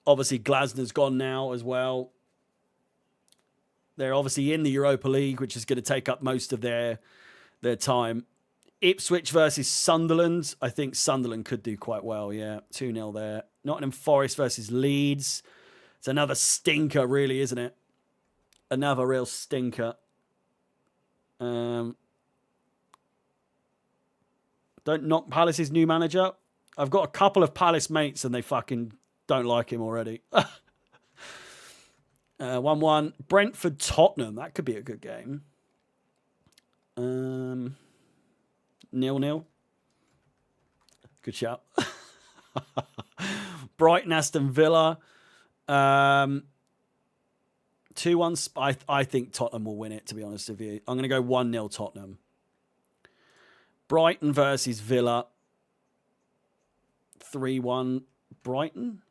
Speaker 1: obviously Glasner's gone now as well. They're obviously in the Europa League, which is going to take up most of their time. Ipswich versus Sunderland. I think Sunderland could do quite well, yeah. 2-0 there. Nottingham Forest versus Leeds. It's another stinker, really, isn't it? Another real stinker. Don't knock Palace's new manager. I've got a couple of Palace mates and they fucking don't like him already. 1-1. Brentford Tottenham. That could be a good game. 0-0. Good shout. Brighton Aston Villa. 2-1. I think Tottenham will win it, to be honest with you. I'm going to go 1-0 Tottenham. Brighton versus Villa. 3-1 Brighton.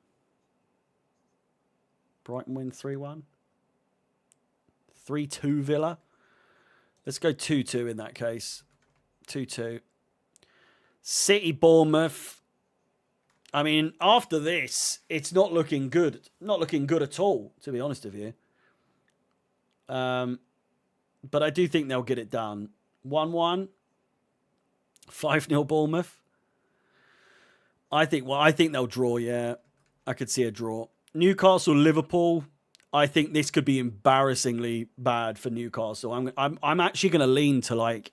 Speaker 1: Brighton win 3-1. 3-2 Villa. Let's go 2-2 in that case. 2-2. City Bournemouth. I mean, after this, it's not looking good. Not looking good at all, to be honest with you. But I do think they'll get it done. 1-1. 5-0 Bournemouth. I think they'll draw, yeah. I could see a draw. Newcastle Liverpool. I think this could be embarrassingly bad for Newcastle. I'm actually going to lean to like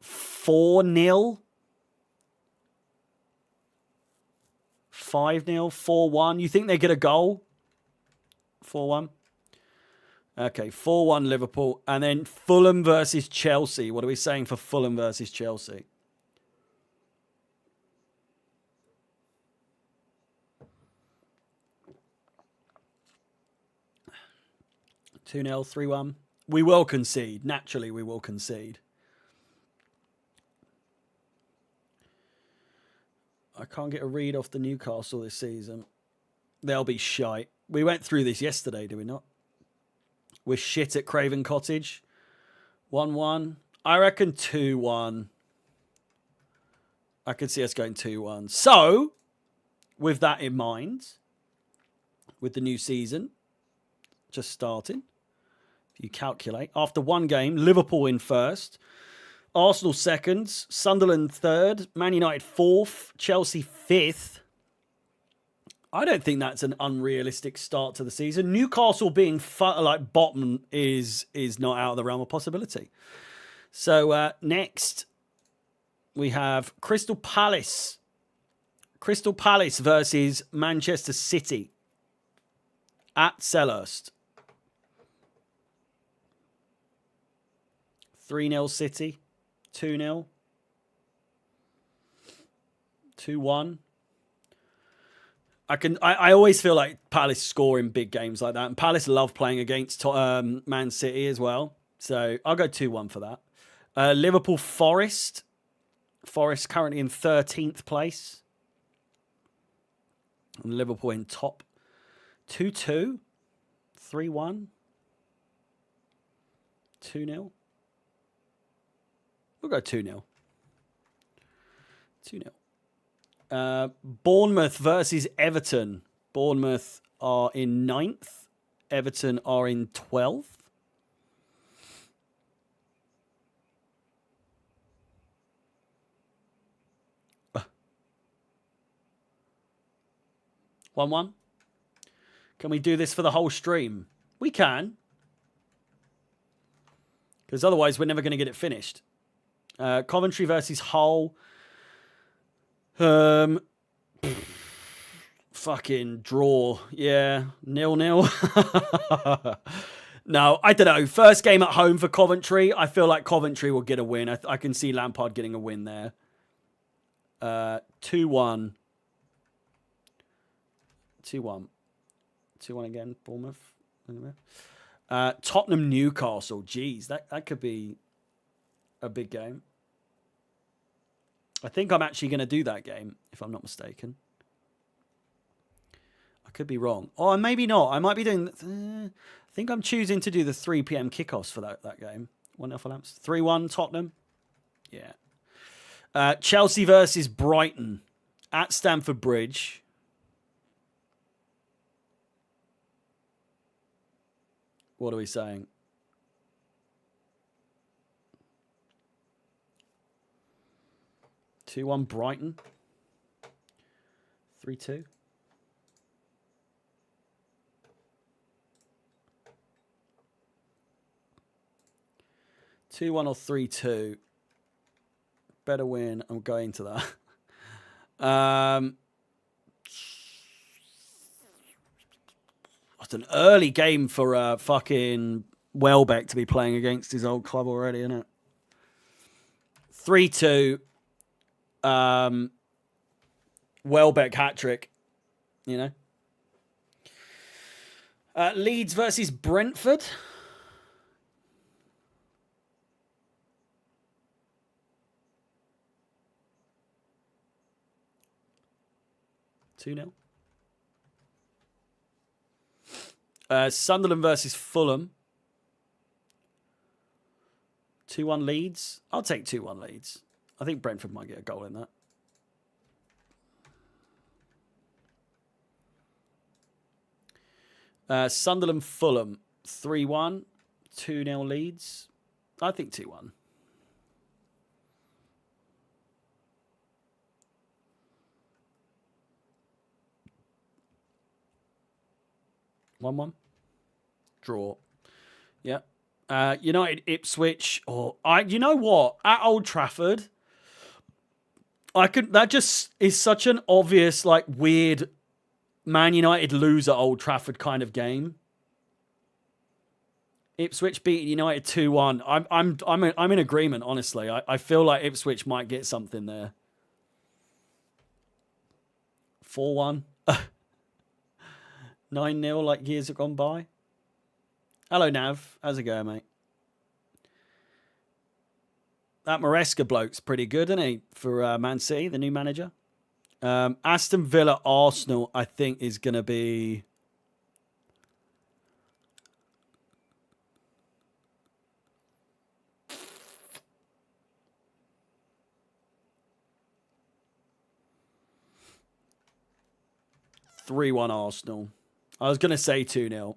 Speaker 1: 4-0. 5-0, 4-1. You think they get a goal? 4-1. Okay, 4-1 Liverpool. And then Fulham versus Chelsea. What are we saying for Fulham versus Chelsea? Two 0 3-1. We will concede. Naturally, we will concede. I can't get a read off the Newcastle this season. They'll be shite. We went through this yesterday, did we not? We're shit at Craven Cottage. 1-1. I reckon 2-1. I could see us going 2-1. So, with that in mind, with the new season just starting, if you calculate, after one game, Liverpool in first, Arsenal second, Sunderland third, Man United fourth, Chelsea fifth. I don't think that's an unrealistic start to the season. Newcastle being bottom is not out of the realm of possibility. So next we have Crystal Palace. Crystal Palace versus Manchester City at Selhurst. 3-0 City. 2-0. 2-1. I always feel like Palace score in big games like that. And Palace love playing against Man City as well. So I'll go 2-1 for that. Liverpool Forest. Forest currently in 13th place. And Liverpool in top. 2-2. 3-1. 2-0. We'll go 2-0. 2-0. Bournemouth versus Everton. Bournemouth are in 9th. Everton are in 12th. One. Can we do this for the whole stream? We can. Because otherwise, we're never going to get it finished. Coventry versus Hull. Fucking draw. Yeah. 0-0. No, I don't know. First game at home for Coventry. I feel like Coventry will get a win. I can see Lampard getting a win there. 2-1. 2-1. 2-1 again, Bournemouth. Tottenham Newcastle. Jeez, that could be a big game. I think I'm actually going to do that game, if I'm not mistaken. I could be wrong. Oh, maybe not. I might be doing... I think I'm choosing to do the 3 p.m. kickoffs for that game. 1-0 for Lamps. 3-1 Tottenham. Yeah. Chelsea versus Brighton at Stamford Bridge. What are we saying? Two 2-1 Brighton. 3-2. Two 2-1 or 3-2. Better win. I'm going to that. It's an early game for fucking Welbeck to be playing against his old club already, isn't it? 3-2. Welbeck hat-trick, you know. Leeds versus Brentford. Two 2-0. Sunderland versus Fulham. 2-1 Leeds. I'll take 2-1 Leeds. I think Brentford might get a goal in that. Sunderland Fulham. 3-1. 2-0 Leeds. I think 2-1. One. Draw. Yeah. United Ipswich. You know what? At Old Trafford, that just is such an obvious, like, weird Man United lose at Old Trafford kind of game. Ipswich beating United 2-1. I'm in agreement, honestly. I feel like Ipswich might get something there. 4-1. 9-0 like years have gone by. Hello, Nav. How's it going, mate? That Maresca bloke's pretty good, isn't he, for Man City, the new manager? Aston Villa, Arsenal, I think, is going to be... (3-1) Arsenal. I was going to say 2-0.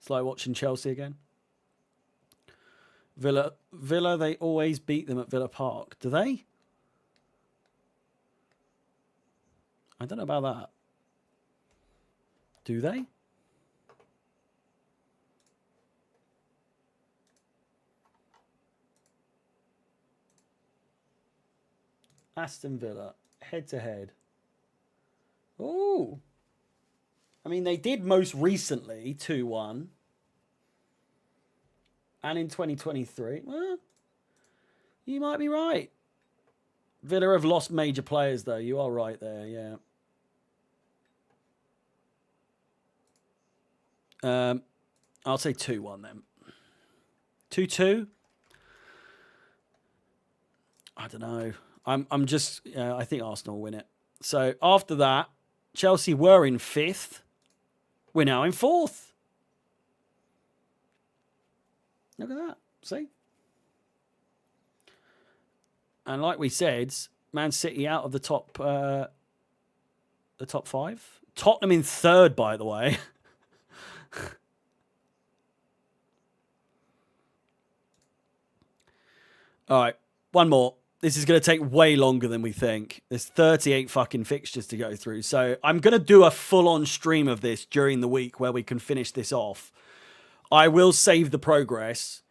Speaker 1: It's like watching Chelsea again. Villa, they always beat them at Villa Park. Do they? I don't know about that. Do they? Aston Villa, head to head. Oh. I mean, they did most recently 2-1. And in 2023, well, you might be right. Villa have lost major players, though. You are right there, yeah. I'll say 2-1 then. 2-2? I don't know. I'm just... I think Arsenal will win it. So after that, Chelsea were in 5th. We're now in 4th. Look at that. See? And like we said, Man City out of the top 5. Tottenham in 3rd, by the way. All right, one more. This is going to take way longer than we think. There's 38 fucking fixtures to go through. So I'm going to do a full-on stream of this during the week where we can finish this off. I will save the progress.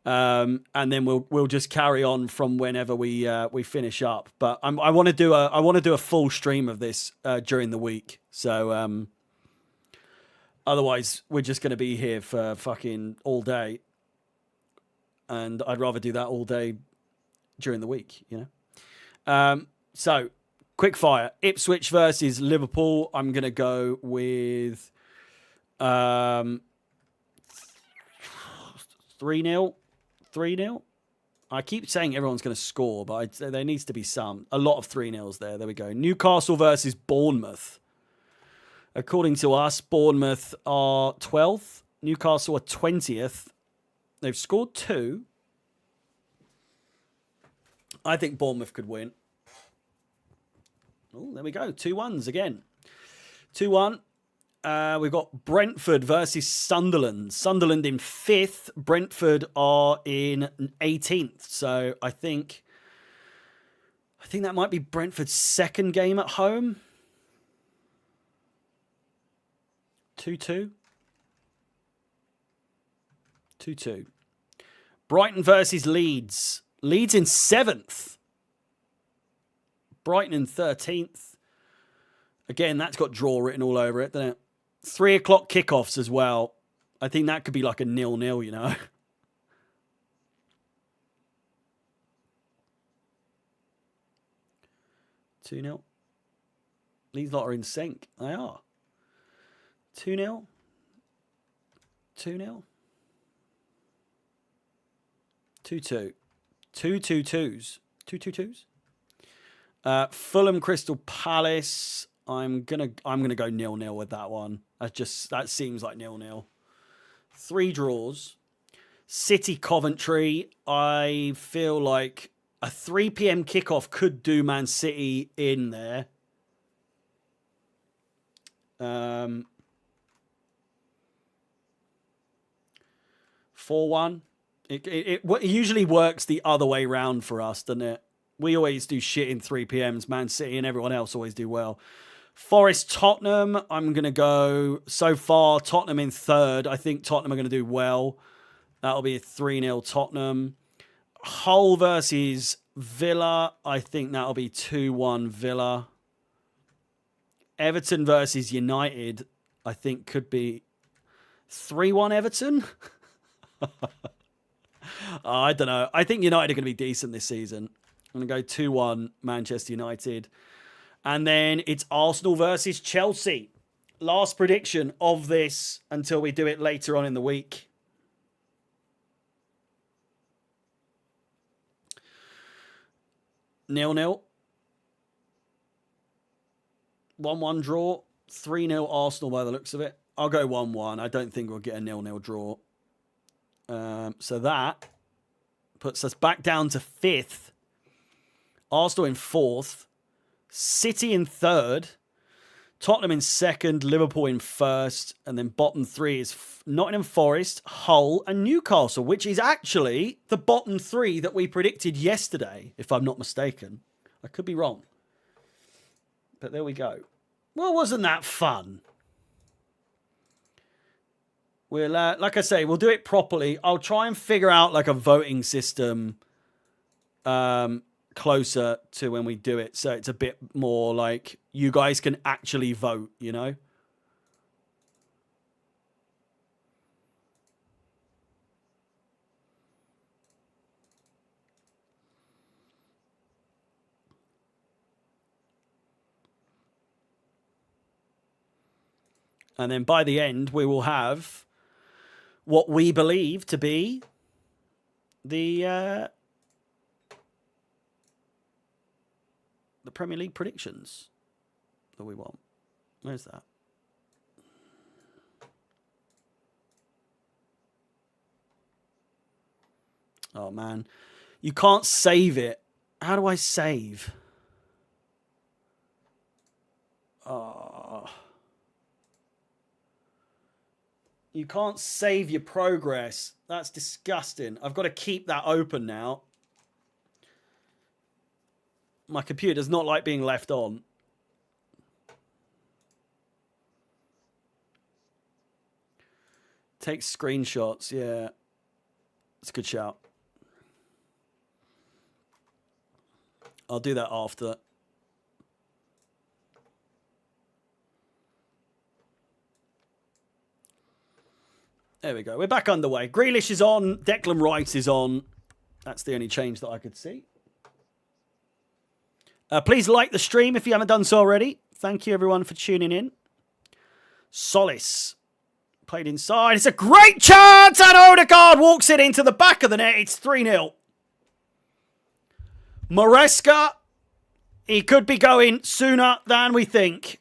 Speaker 1: And then we'll just carry on from whenever we finish up. But I want to do a full stream of this during the week. So otherwise, we're just going to be here for fucking all day, and I'd rather do that all day during the week, you know. So quick fire: Ipswich versus Liverpool. I'm going to go with 3-0. 3-0. I keep saying everyone's going to score, but there needs to be a lot of 3-0s there. There we go. Newcastle versus Bournemouth. According to us, Bournemouth are 12th. Newcastle are 20th. They've scored 2. I think Bournemouth could win. Oh, there we go. 2-1s again. 2-1. We've got Brentford versus Sunderland. Sunderland in 5th. Brentford are in 18th. So I think that might be Brentford's second game at home. 2-2. 2-2. Brighton versus Leeds. Leeds in 7th. Brighton in 13th. Again, that's got draw written all over it, doesn't it? 3 o'clock kickoffs as well. I think that could be like a 0-0, you know. 2-0. These lot are in sync. They are. 2-0. 2-0. 2-2. 2-2-2s. 2-2-2s. Fulham Crystal Palace. I'm gonna go 0-0 with that one. That seems like 0-0. 3 draws. City Coventry. I feel like a 3 p.m. kickoff could do Man City in there. 4-1. It usually works the other way round for us, doesn't it? We always do shit in 3 p.m.s. Man City and everyone else always do well. Forest Tottenham. I'm going to go, so far, Tottenham in 3rd. I think Tottenham are going to do well. That'll be a 3-0 Tottenham. Hull versus Villa. I think that'll be 2-1 Villa. Everton versus United. I think could be 3-1 Everton. I don't know. I think United are going to be decent this season. I'm going to go 2-1 Manchester United. And then it's Arsenal versus Chelsea. Last prediction of this until we do it later on in the week. Nil-nil. 1-1 draw. 3-0 Arsenal by the looks of it. I'll go 1-1. I don't think we'll get a 0-0 draw. So that puts us back down to 5th. Arsenal in 4th. City in 3rd. Tottenham in 2nd. Liverpool in 1st. And then bottom 3 is Nottingham Forest, Hull, and Newcastle, which is actually the bottom 3 that we predicted yesterday, if I'm not mistaken. I could be wrong. But there we go. Well, wasn't that fun? We'll, like I say, we'll do it properly. I'll try and figure out like a voting system closer to when we do it, so it's a bit more like you guys can actually vote, you know? And then by the end, we will have what we believe to be the Premier League predictions that we want. Where's that? Oh, man. You can't save it. How do I save? Oh. You can't save your progress. That's disgusting. I've got to keep that open now. My computer does not like being left on. Take screenshots, yeah. It's a good shout. I'll do that after. There we go. We're back underway. Grealish is on. Declan Rice is on. That's the only change that I could see. Please like the stream if you haven't done so already. Thank you, everyone, for tuning in. Solis played inside. It's a great chance, and Odegaard walks it into the back of the net. It's 3-0. Maresca, he could be going sooner than we think.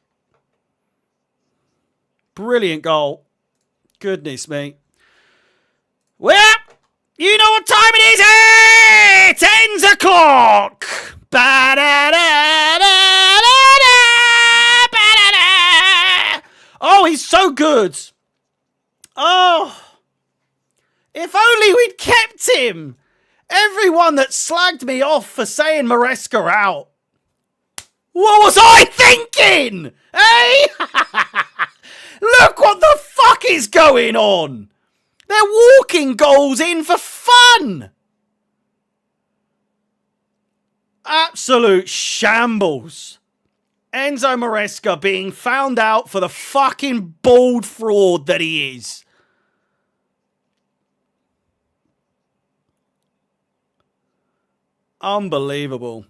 Speaker 1: Brilliant goal. Goodness me. Well, you know what time it is. Hey, it's ends o'clock. Oh, he's so good. Oh, if only we'd kept him. Everyone that slagged me off for saying Maresca out. What was I thinking? Hey? Look what the fuck is going on. They're walking goals in for fun. Absolute shambles. Enzo Maresca being found out for the fucking bald fraud that he is. Unbelievable.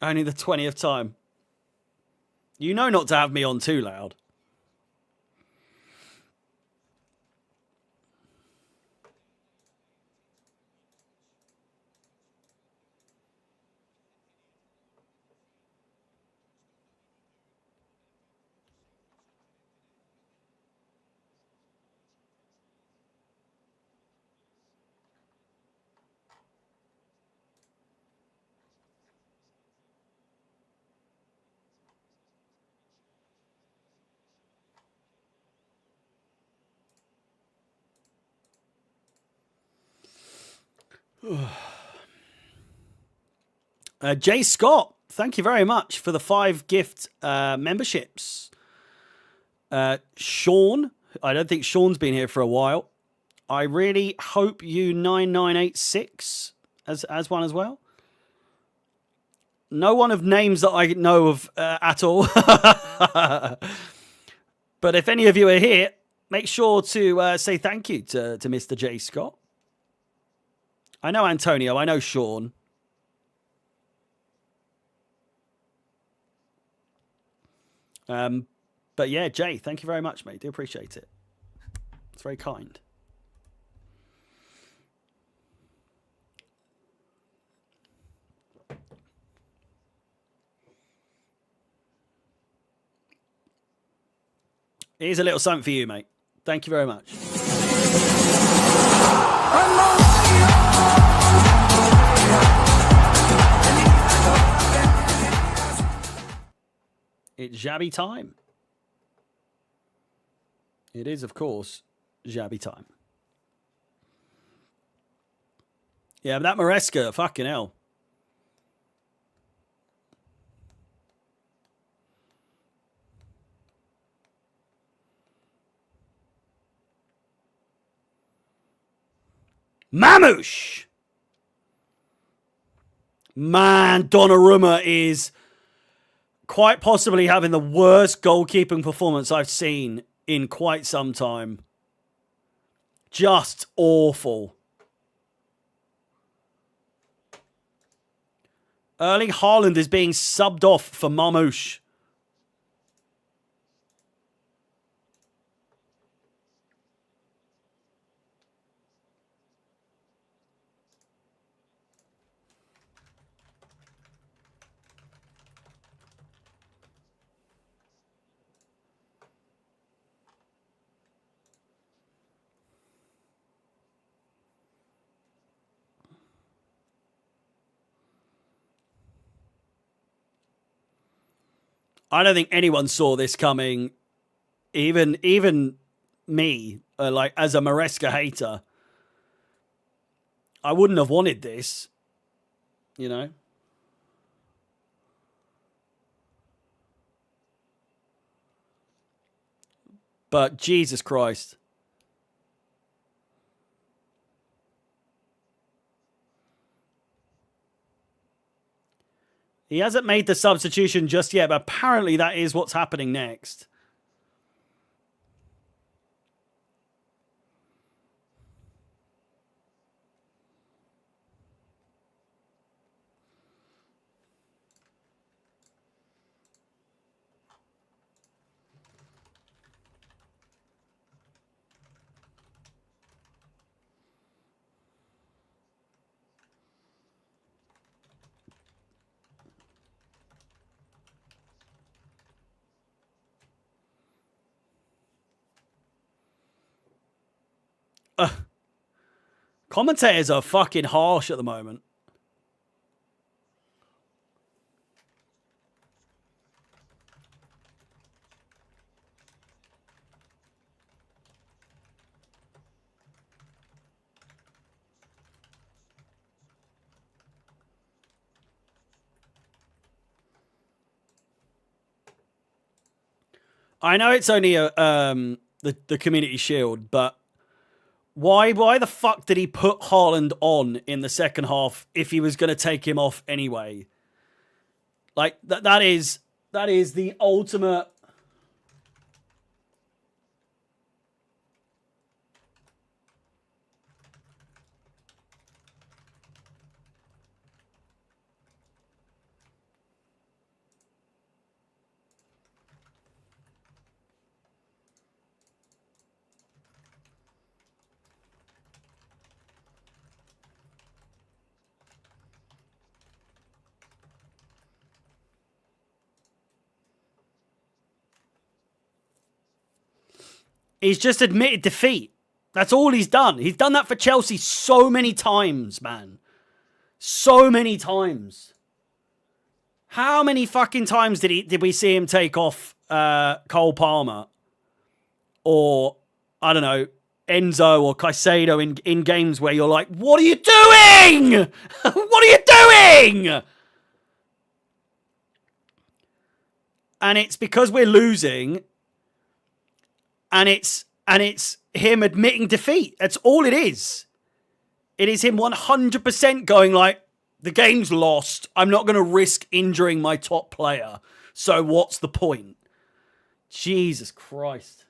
Speaker 1: Only the 20th time. You know not to have me on too loud. Jay Scott, thank you very much for the 5 gift memberships. Sean, I don't think Sean's been here for a while. I really hope you 9986 as one as well. No one of names that I know of at all. But if any of you are here, make sure to say thank you to Mr. J. Scott. I know Antonio. I know Sean. But yeah, Jay, thank you very much, mate. Do appreciate it. It's very kind. Here's a little something for you, mate. Thank you very much. It's Xabi time. It is, of course, Xabi time. Yeah, but that Maresca, fucking hell. Mamouche! Man, Donnarumma is quite possibly having the worst goalkeeping performance I've seen in quite some time. Just awful. Erling Haaland is being subbed off for Mamouche. I don't think anyone saw this coming. Even me, like as a Maresca hater. I wouldn't have wanted this, you know. But Jesus Christ. He hasn't made the substitution just yet, but apparently that is what's happening next. Commentators are fucking harsh at the moment. I know it's only the Community Shield, but why the fuck did he put Haaland on in the second half if he was going to take him off anyway? Like that is the ultimate. He's just admitted defeat. That's all he's done. He's done that for Chelsea so many times, man. So many times. How many fucking times did we see him take off Cole Palmer? Or, I don't know, Enzo or Caicedo in games where you're like, what are you doing? What are you doing? And it's because we're losing, and it's him admitting defeat. That's all it is. It is him 100% going like, the game's lost. I'm not going to risk injuring my top player. So what's the point? Jesus Christ.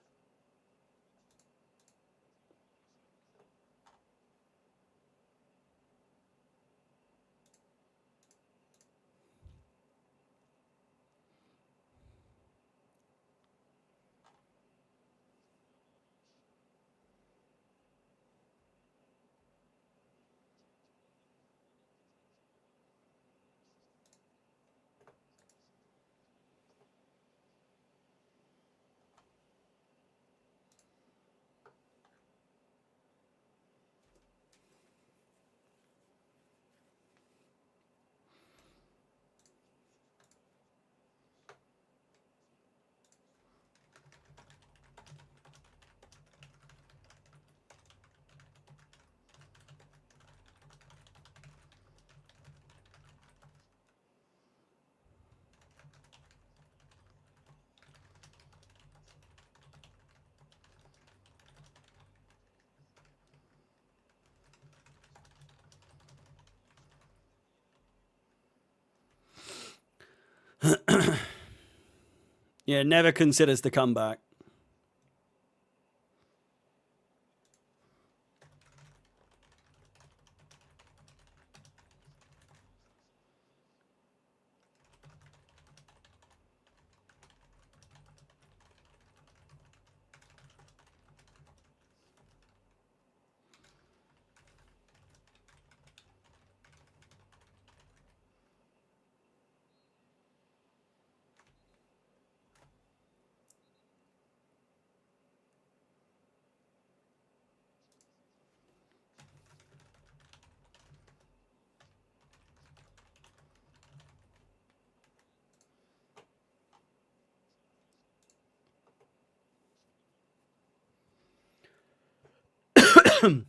Speaker 1: Yeah, never considers the comeback.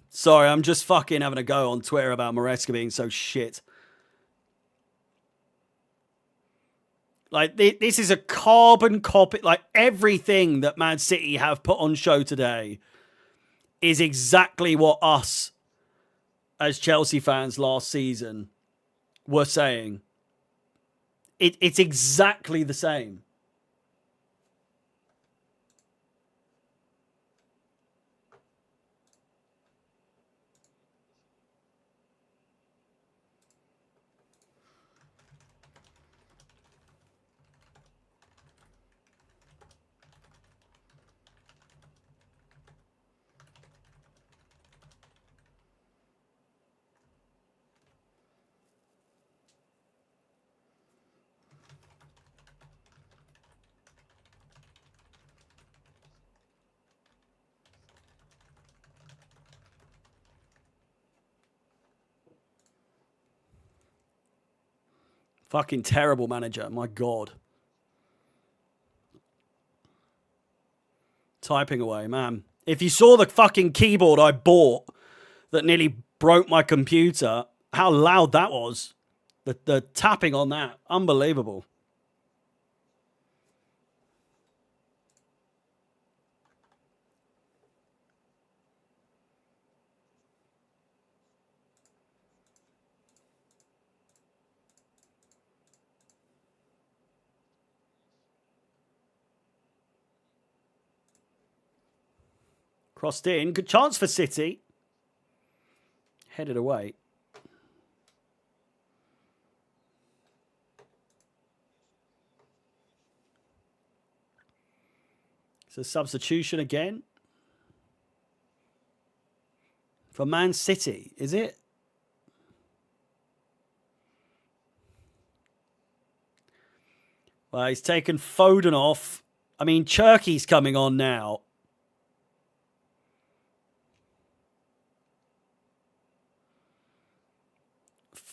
Speaker 1: Sorry, I'm just fucking having a go on Twitter about Maresca being so shit. Like, this is a carbon copy. Like, everything that Man City have put on show today is exactly what us as Chelsea fans last season were saying. It's exactly the same. Fucking terrible manager. My God. Typing away, man. If you saw the fucking keyboard I bought that nearly broke my computer, how loud that was. The tapping on that. Unbelievable. Crossed in. Good chance for City. Headed away. It's a substitution again. For Man City, is it? Well, he's taken Foden off. I mean, Cherky's coming on now.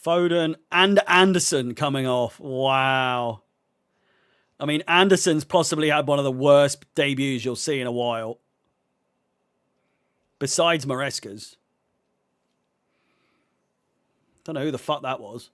Speaker 1: Foden and Anderson coming off. Wow. I mean, Anderson's possibly had one of the worst debuts you'll see in a while. Besides Maresca's. Don't know who the fuck that was.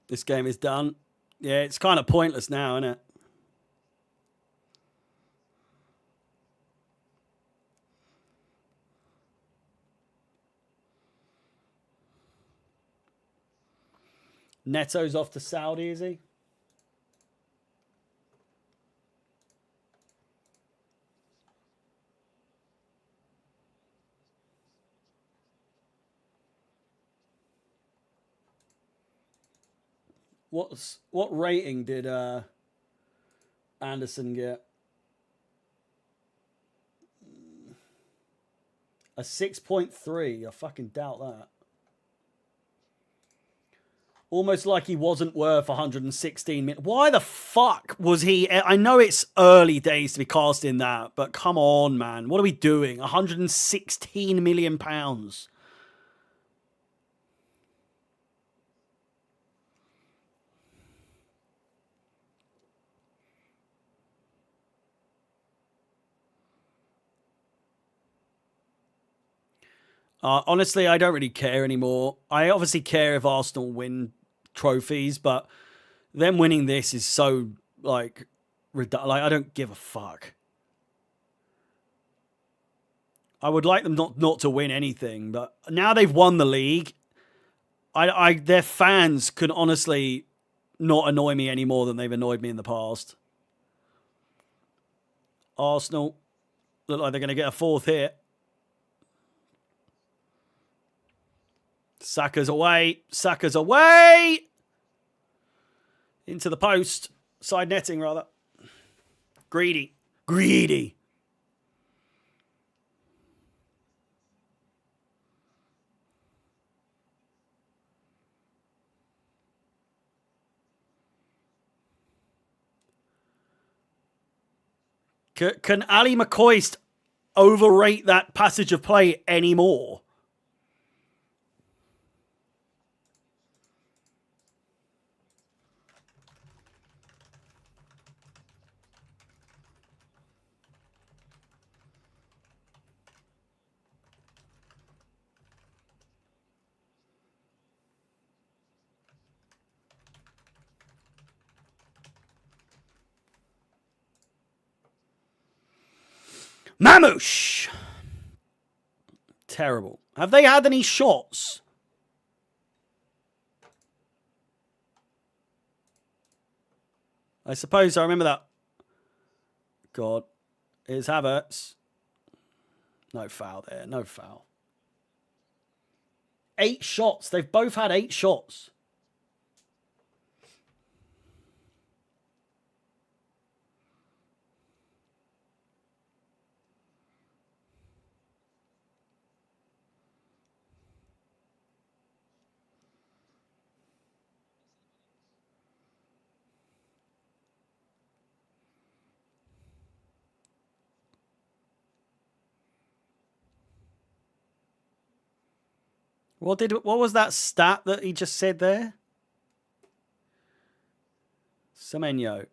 Speaker 1: This game is done. Yeah, it's kind of pointless now, isn't it? Neto's off to Saudi, is he? What rating did Anderson get? A 6.3. I fucking doubt that. Almost like he wasn't worth 116 million. Why the fuck was he? I know it's early days to be casting that, but come on, man. What are we doing? 116 million pounds. Honestly, I don't really care anymore. I obviously care if Arsenal win trophies, but Them winning this is so, like I don't give a fuck. I would like them not to win anything, but now they've won the league, their fans could honestly not annoy me any more than they've annoyed me in the past. Arsenal look like they're going to get a fourth hit. Saka's away. Saka's away! Into the post. Side netting, rather. Greedy. Greedy. Can Ali McCoist overrate that passage of play anymore? Mamouche! Terrible. Have they had any shots? I suppose I remember that. God. Here's Havertz. No foul there. No foul. 8 shots. They've both had 8 shots. What was that stat that he just said there? Semenyo.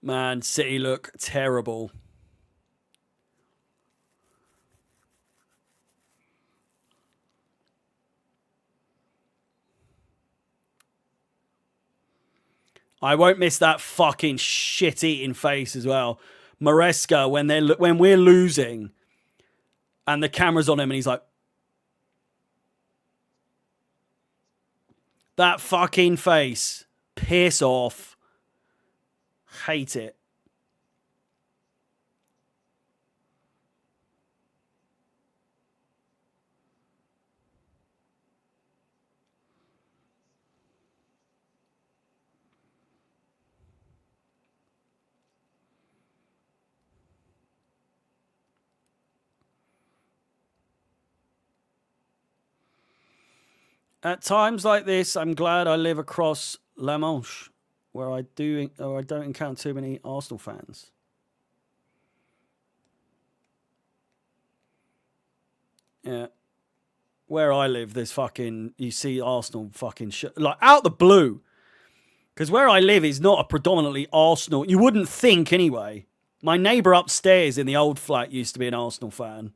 Speaker 1: Man, City look terrible. I won't miss that fucking shit-eating face as well. Maresca, when we're losing and the camera's on him and he's like, that fucking face. Piss off. Hate it. At times like this, I'm glad I live across La Manche, where I don't encounter too many Arsenal fans. Yeah. Where I live, there's you see Arsenal fucking like out the blue. Because where I live is not a predominantly Arsenal. You wouldn't think anyway. My neighbour upstairs in the old flat used to be an Arsenal fan.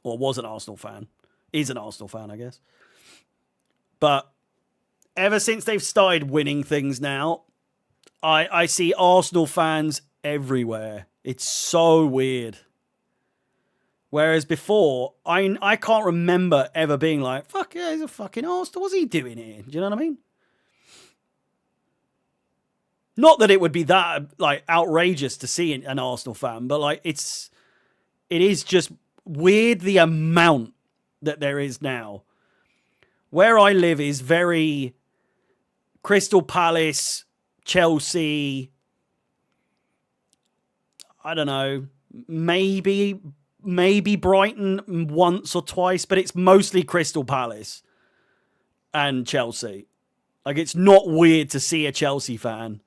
Speaker 1: Or was an Arsenal fan. Is an Arsenal fan, I guess. But ever since they've started winning things now, I see Arsenal fans everywhere. It's so weird. Whereas before, I can't remember ever being like, fuck yeah, he's a fucking Arsenal. What's he doing here? Do you know what I mean? Not that it would be that like outrageous to see an Arsenal fan, but like it is just weird the amount that there is now. Where I live is very Crystal Palace, Chelsea, I don't know, maybe Brighton once or twice, but it's mostly Crystal Palace and Chelsea. Like, it's not weird to see a Chelsea fan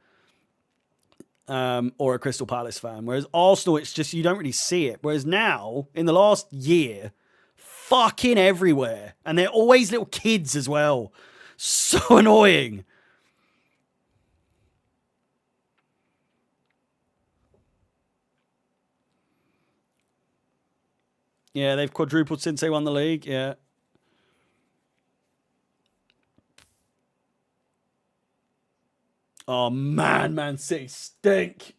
Speaker 1: or a Crystal Palace fan. Whereas Arsenal, it's just, you don't really see it. Whereas now, in the last year, fucking everywhere. And they're always little kids as well. So annoying. Yeah, they've quadrupled since they won the league. Yeah. Oh man, Man City stink.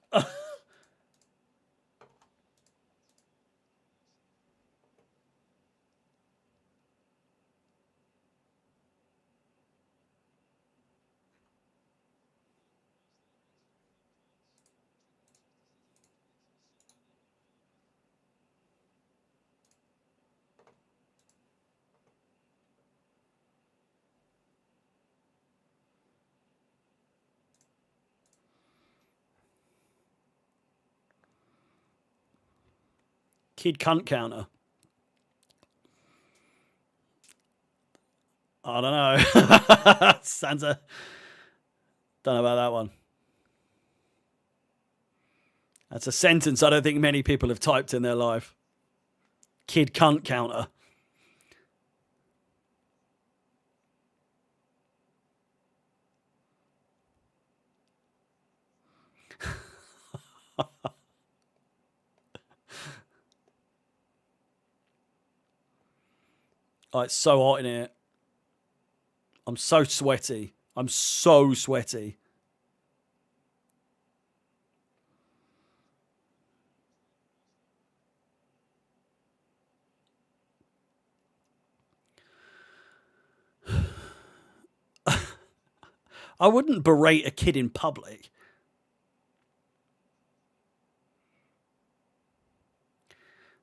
Speaker 1: Kid cunt counter. I don't know. Santa. Don't know about that one. That's a sentence I don't think many people have typed in their life. Kid cunt counter. Oh, it's so hot in here. I'm so sweaty. I'm so sweaty. I wouldn't berate a kid in public.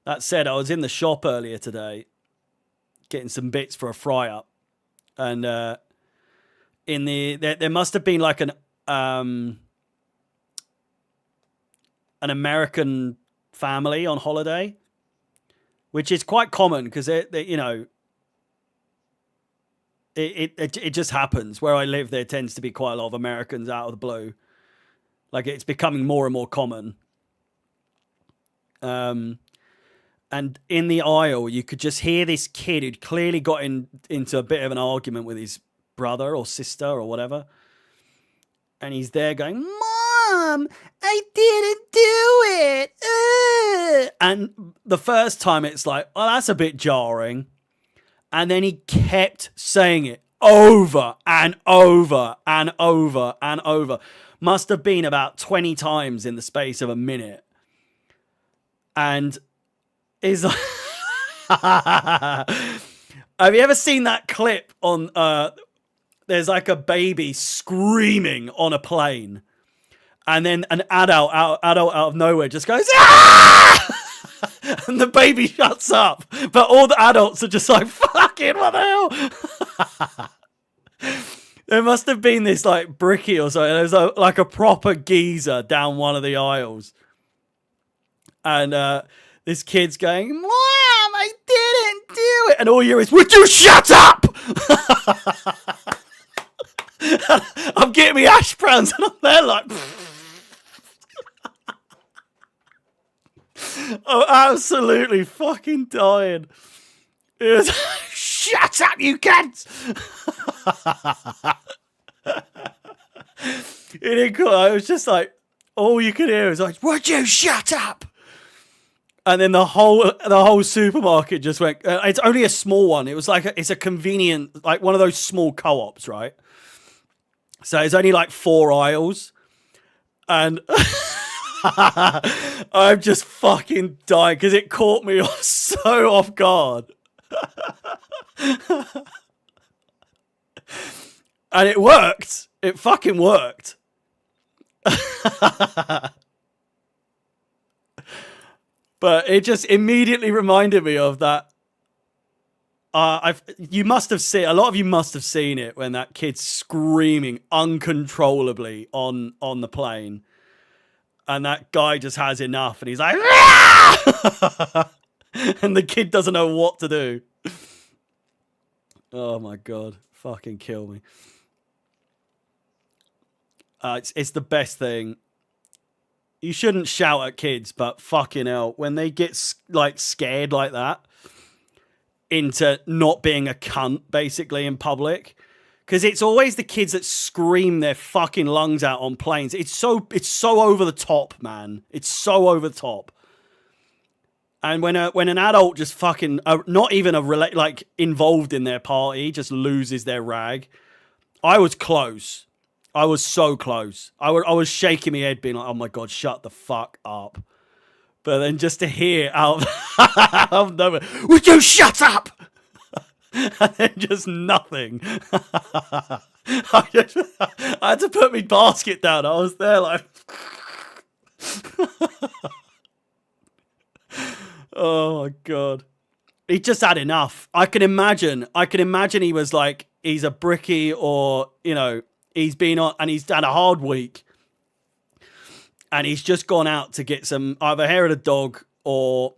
Speaker 1: That said, I was in the shop earlier today getting some bits for a fry up. And in there must have been like an American family on holiday, which is quite common because you know, it just happens. Where I live, there tends to be quite a lot of Americans out of the blue. Like it's becoming more and more common. And in the aisle, you could just hear this kid who'd clearly got into a bit of an argument with his brother or sister or whatever. And he's there going, "Mom, I didn't do it." And the first time it's like, oh, that's a bit jarring. And then he kept saying it over and over and over and over. Must have been about 20 times in the space of a minute. And is like, have you ever seen that clip on there's like a baby screaming on a plane and then an adult out of nowhere just goes, "Ah!" And the baby shuts up, but all the adults are just like, "Fucking what the hell?" There must have been this like brickie or something. There's like a proper geezer down one of the aisles, and this kid's going, "Mom, I didn't do it." And all you hear is, "Would you shut up?" I'm getting me ash browns and I'm there like, I'm absolutely fucking dying. It was, "Shut up, you cunts!" It was just like, all you could hear was like, "Would you shut up?" And then the whole supermarket just went. It's only a small one. It was like it's a convenient, like one of those small co-ops, right? So it's only like 4 aisles, and I'm just fucking dying because it caught me so off guard, and it worked. It fucking worked. But it just immediately reminded me of that. You must have seen, a lot of you must have seen it when that kid's screaming uncontrollably on the plane, and that guy just has enough, and he's like, "Ah!" And the kid doesn't know what to do. Oh my god, fucking kill me. It's the best thing. You shouldn't shout at kids, but fucking hell, when they get like scared like that into not being a cunt basically in public, because it's always the kids that scream their fucking lungs out on planes. It's so over the top, man. It's so over the top. And when an adult just fucking not even like involved in their party just loses their rag, I was close. I was so close. I was shaking my head, being like, "Oh my god, shut the fuck up!" But then just to hear out of nowhere, "Would you shut up?" And then just nothing. I had to put my basket down. I was there like. Oh my god. He just had enough. I can imagine he was like, he's a brickie, or, you know, he's been on and he's had a hard week. And he's just gone out to get some either hair of the dog or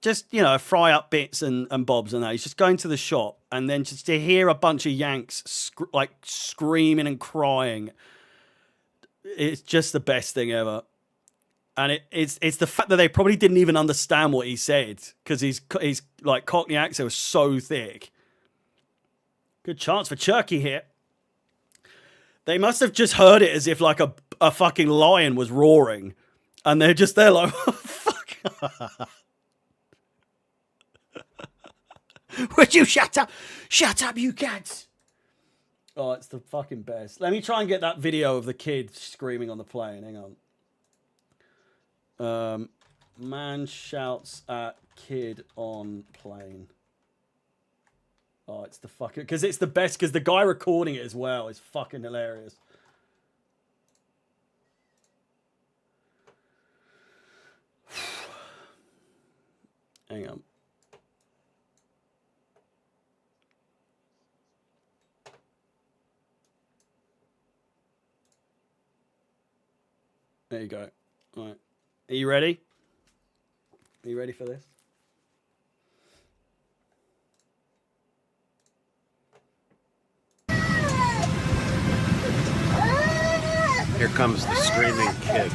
Speaker 1: just, you know, fry up bits and bobs and that. He's just going to the shop, and then just to hear a bunch of Yanks like screaming and crying. It's just the best thing ever. And it's the fact that they probably didn't even understand what he said, because he's like Cockney accent was so thick. Good chance for Cherky here. They must have just heard it as if like a fucking lion was roaring, and they're just there like, oh, fuck. Would you shut up? Shut up, you cats. Oh, it's the fucking best. Let me try and get that video of the kid screaming on the plane. Hang on. Man shouts at kid on plane. Oh, it's the fucking, because it's the best, because the guy recording it as well is fucking hilarious. Hang on. There you go. All right. Are you ready? Are you ready for this?
Speaker 2: Here comes the screaming kid.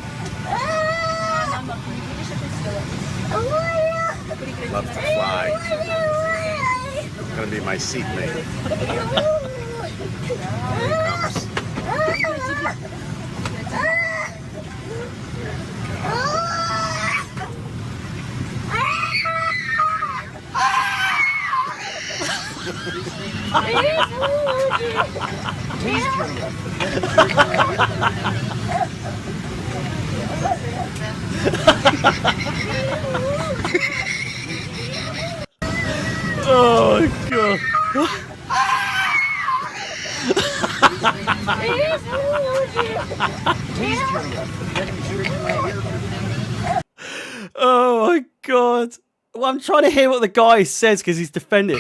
Speaker 2: Love to fly. Gonna be my seatmate. Here he comes.
Speaker 1: Oh my god. Oh my god. Well, I'm trying to hear what the guy says because he's defending.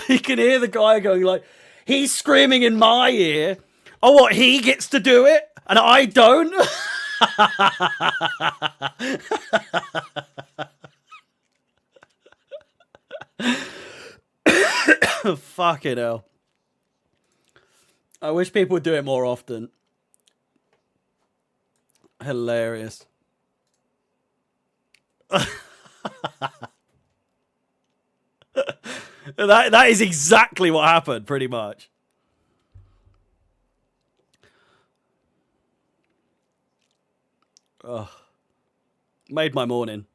Speaker 1: You can hear the guy going like, he's screaming in my ear. Oh, what, he gets to do it and I don't? Fucking hell. I wish people would do it more often. Hilarious. That is exactly what happened, pretty much. Oh, made my morning.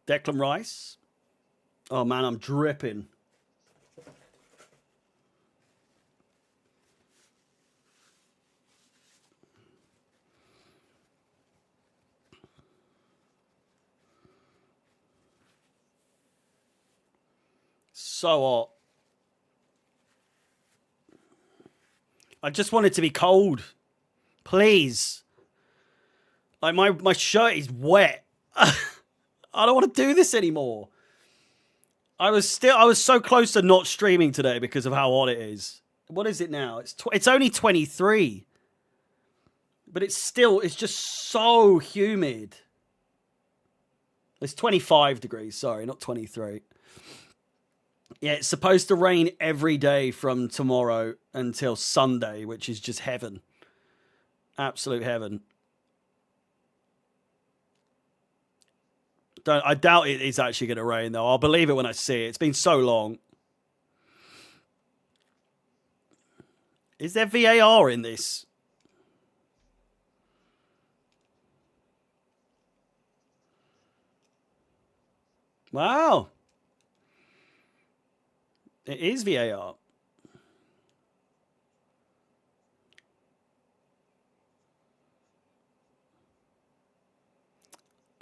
Speaker 1: Declan Rice. Oh man, I'm dripping. So hot. I just want it to be cold. Please. Like my shirt is wet. I don't want to do this anymore. I was so close to not streaming today because of how hot it is. What is it now? It's only 23. But it's just so humid. It's 25 degrees, sorry, not 23. Yeah, it's supposed to rain every day from tomorrow until Sunday, which is just heaven. Absolute heaven. I doubt it is actually going to rain, though. I'll believe it when I see it. It's been so long. Is there VAR in this? Wow. It is VAR.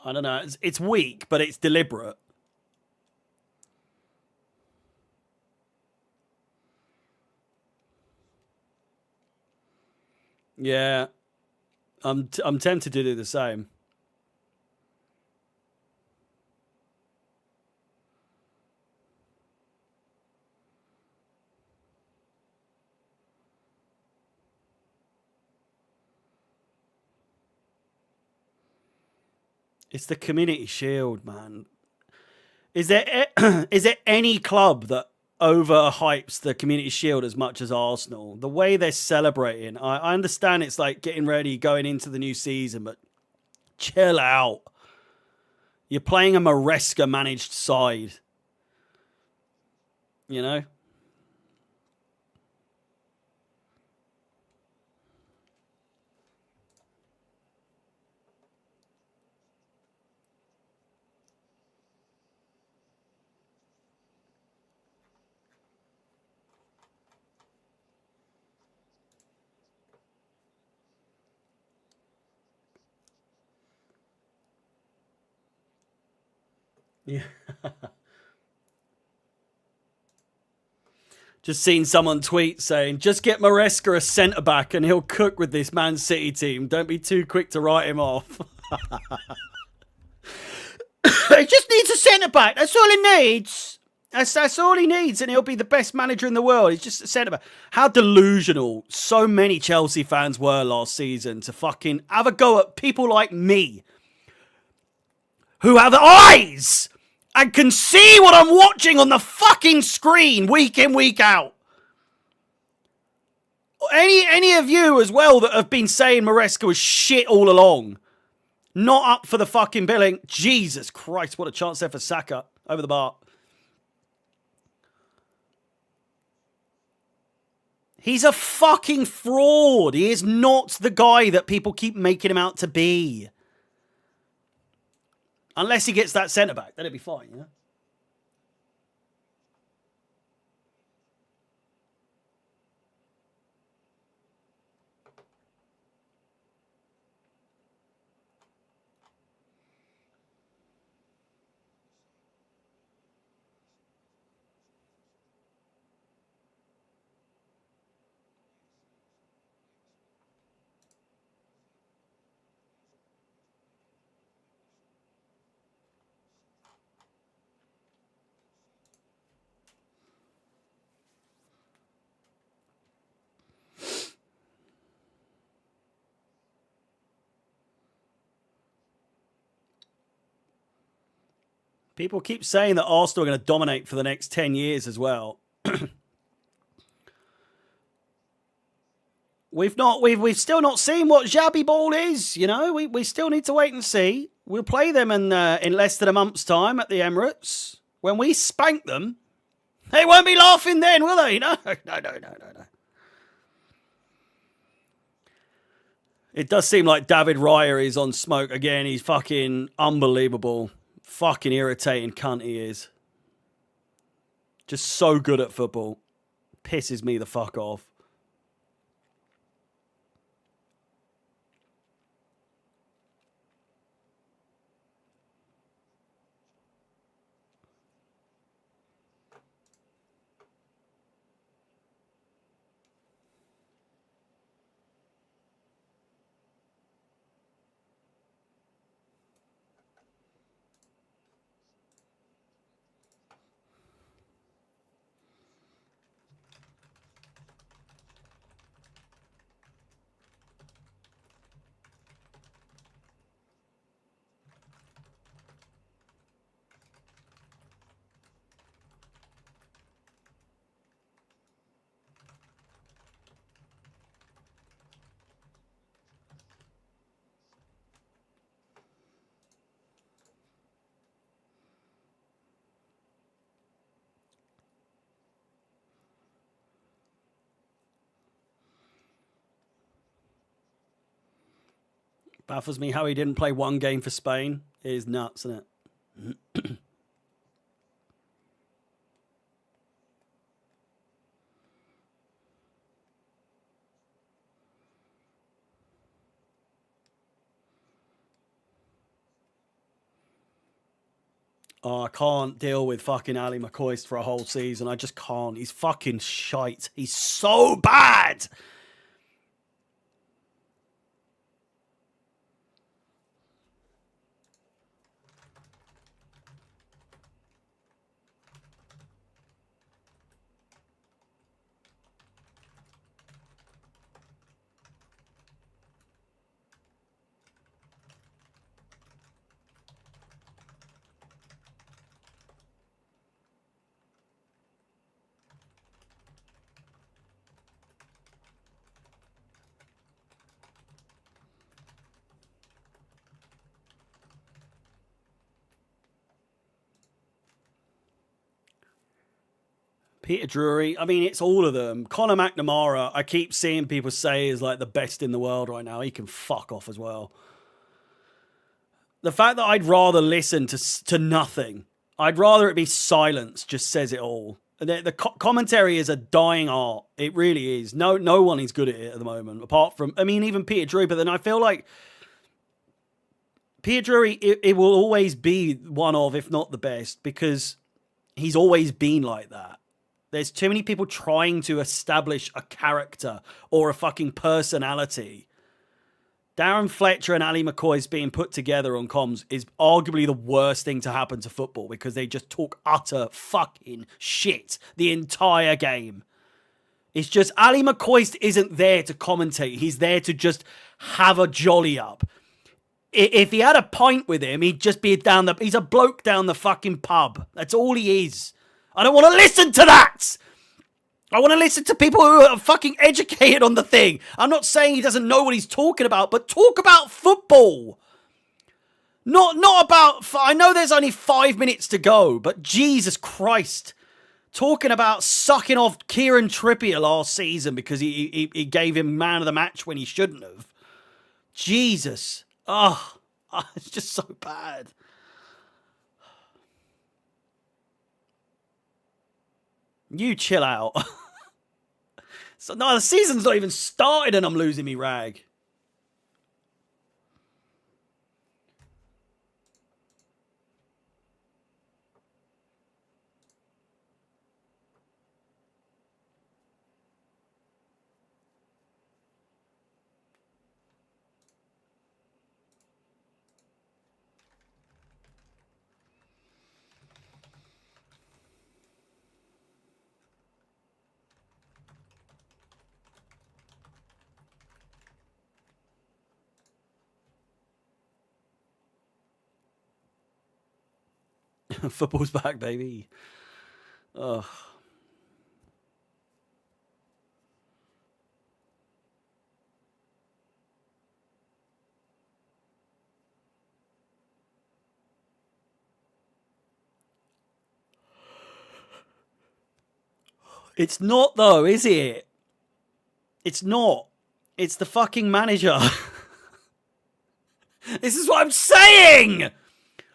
Speaker 1: I don't know. It's weak, but it's deliberate. Yeah. I'm tempted to do the same. It's the Community Shield, man. Is there any club that overhypes the Community Shield as much as Arsenal? The way they're celebrating, I understand it's like getting ready, going into the new season, but chill out. You're playing a Maresca managed side. You know? Yeah. Just seen someone tweet saying, just get Maresca a centre-back and he'll cook with this Man City team. Don't be too quick to write him off. He just needs a centre-back. That's all he needs. That's all he needs, and he'll be the best manager in the world. He's just a centre-back. How delusional so many Chelsea fans were last season to fucking have a go at people like me who have eyes and can see what I'm watching on the fucking screen week in, week out. Any of you as well that have been saying Maresca was shit all along. Not up for the fucking billing. Jesus Christ, what a chance there for Saka over the bar. He's a fucking fraud. He is not the guy that people keep making him out to be. Unless he gets that centre-back, then it'll be fine, you know? People keep saying that Arsenal are going to dominate for the next 10 years as well. We've still not seen what Xabi ball is, you know. We still need to wait and see. We'll play them in less than a month's time at the Emirates. When we spank them, they won't be laughing then, will they? No. It does seem like David Raya is on smoke again. He's fucking unbelievable. Fucking irritating cunt he is. Just so good at football. Pisses me the fuck off. Baffles me how he didn't play one game for Spain. It is nuts, isn't it? Oh, I can't deal with fucking Ali McCoist for a whole season. I just can't. He's fucking shite. He's so bad. Peter Drury. I mean, it's all of them. Conor McNamara, I keep seeing people say is like the best in the world right now. He can fuck off as well. The fact that I'd rather listen to nothing, I'd rather it be silence, just says it all. The commentary is a dying art. It really is. No one is good at it at the moment, apart from, I mean, even Peter Drury. But then I feel like Peter Drury, it will always be one of, if not the best, because he's always been like that. There's too many people trying to establish a character or a fucking personality. Darren Fletcher and Ali McCoist being put together on comms is arguably the worst thing to happen to football because they just talk utter fucking shit the entire game. It's just Ali McCoist isn't there to commentate. He's there to just have a jolly up. If he had a pint with him, he'd just be he's a bloke down the fucking pub. That's all he is. I don't want to listen to that. I want to listen to people who are fucking educated on the thing. I'm not saying he doesn't know what he's talking about, but talk about football. Not about... I know there's only 5 minutes to go, but Jesus Christ. Talking about sucking off Kieran Trippier last season because he gave him man of the match when he shouldn't have. Jesus. Oh, it's just so bad. You chill out. So no, the season's not even started and I'm losing me rag. Football's back, baby. Ugh. It's not, though, is it? It's not. It's the fucking manager. This is what I'm saying!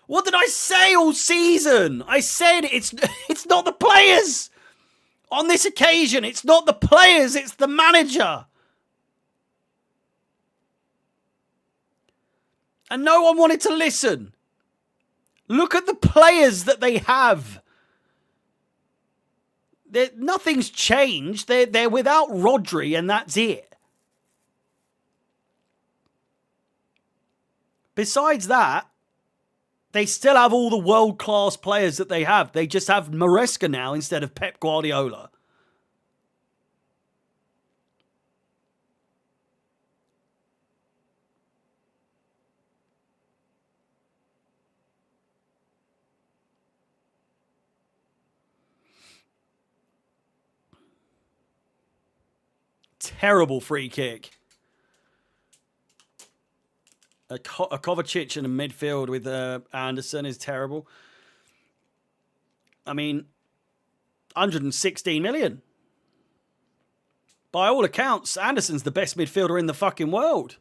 Speaker 1: What did I say all season? I said it's not the players. On this occasion, it's not the players, it's the manager. And no one wanted to listen. Look at the players that they have. Nothing's changed. They're without Rodri, and that's it. Besides that, they still have all the world-class players that they have. They just have Maresca now instead of Pep Guardiola. Terrible free kick. A Kovacic in a midfield with Anderson is terrible. I mean, 116 million. By all accounts, Anderson's the best midfielder in the fucking world.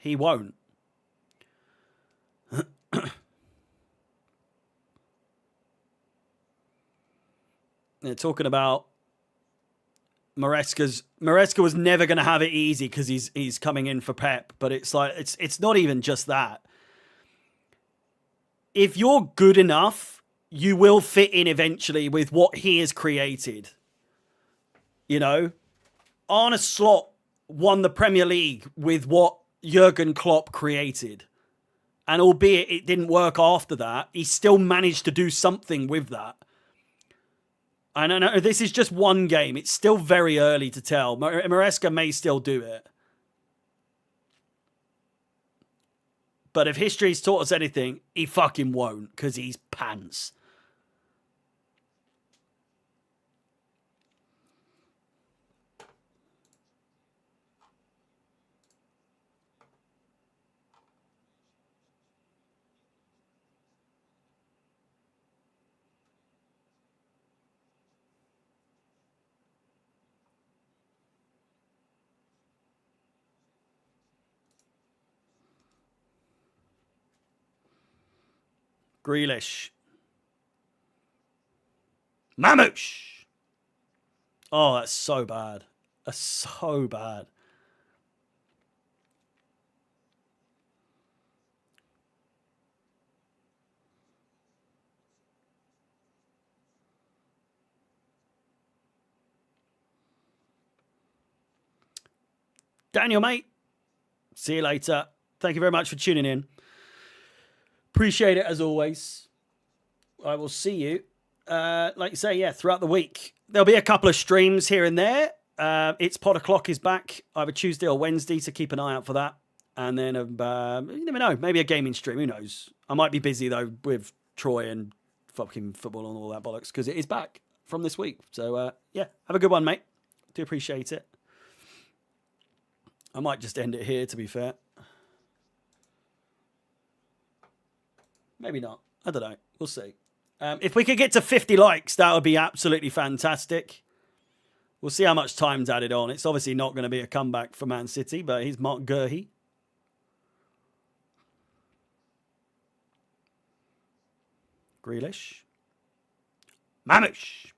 Speaker 1: He won't. They're talking about Maresca was never going to have it easy because he's coming in for Pep, but it's like it's not even just that. If you're good enough, you will fit in eventually with what he has created. You know, Arne Slot won the Premier League with what Jurgen Klopp created, and albeit it didn't work after that, he still managed to do something with that. I know this is just one game. It's still very early to tell. Maresca may still do it. But if history's taught us anything, he fucking won't, because he's pants. Grealish. Mamouche. Oh, that's so bad. That's so bad. Daniel, mate. See you later. Thank you very much for tuning in. Appreciate it as always. I will see you, like you say, yeah, throughout the week. There'll be a couple of streams here and there. It's Pod O'Clock is back either Tuesday or Wednesday, so keep an eye out for that. And then, you never know, maybe a gaming stream. Who knows? I might be busy, though, with Troy and fucking football and all that bollocks, because it is back from this week. So, yeah, have a good one, mate. Do appreciate it. I might just end it here, to be fair. Maybe not. I don't know. We'll see. If we could get to 50 likes, that would be absolutely fantastic. We'll see how much time's added on. It's obviously not going to be a comeback for Man City, but he's Mark Gurhey. Grealish. Mamouche.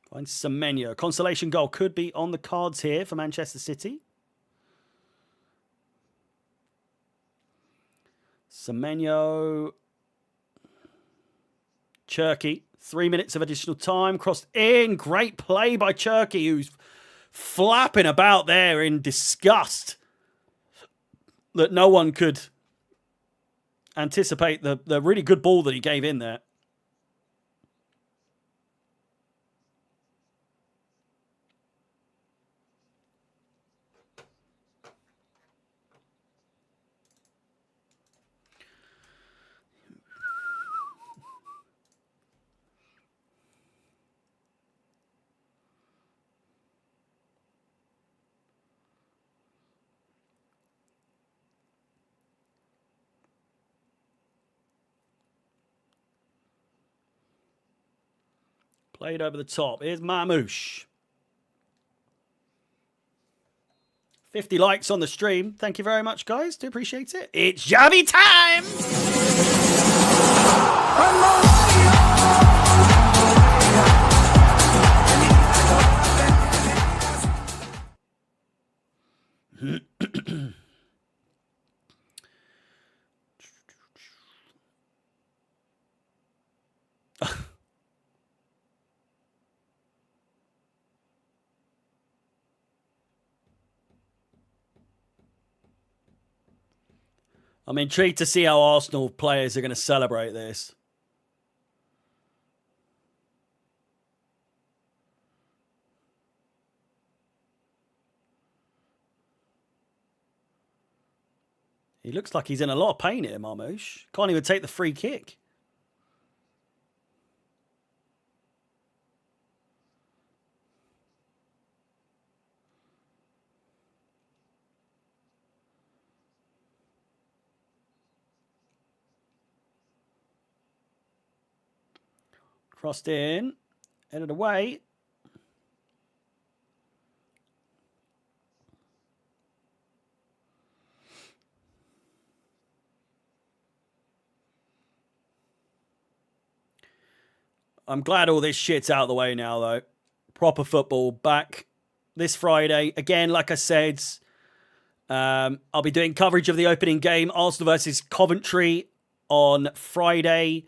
Speaker 1: Finds Semenyo. Consolation goal could be on the cards here for Manchester City. Semenyo. Cherky, 3 minutes of additional time, crossed in. Great play by Cherky, who's flapping about there in disgust that no one could anticipate the really good ball that he gave in there. Played over the top. Here's Mamouche. 50 likes on the stream. Thank you very much, guys. Do appreciate it. It's Javi time! I'm intrigued to see how Arsenal players are going to celebrate this. He looks like he's in a lot of pain here, Marmouche. Can't even take the free kick. Crossed in, headed away. I'm glad all this shit's out of the way now, though. Proper football back this Friday. Again, like I said, I'll be doing coverage of the opening game, Arsenal versus Coventry, on Friday.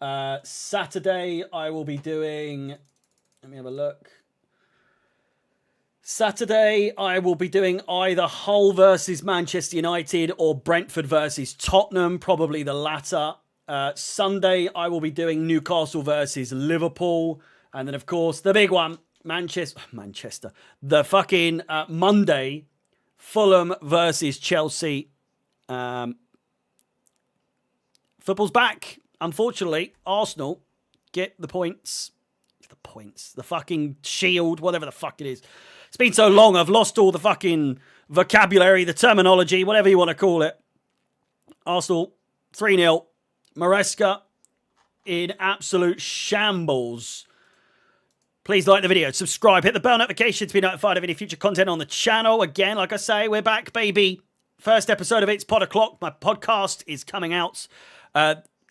Speaker 1: Saturday, I will be doing... Let me have a look. Saturday, I will be doing either Hull versus Manchester United or Brentford versus Tottenham, probably the latter. Sunday, I will be doing Newcastle versus Liverpool. And then, of course, the big one, Manchester. The fucking Monday, Fulham versus Chelsea. Football's back. Unfortunately, Arsenal get the points. The fucking shield, whatever the fuck it is. It's been so long, I've lost all the fucking vocabulary, the terminology, whatever you want to call it. Arsenal, 3-0. Maresca in absolute shambles. Please like the video, subscribe, hit the bell notification to be notified of any future content on the channel. Again, like I say, we're back, baby. First episode of It's Pod O'Clock. My podcast is coming out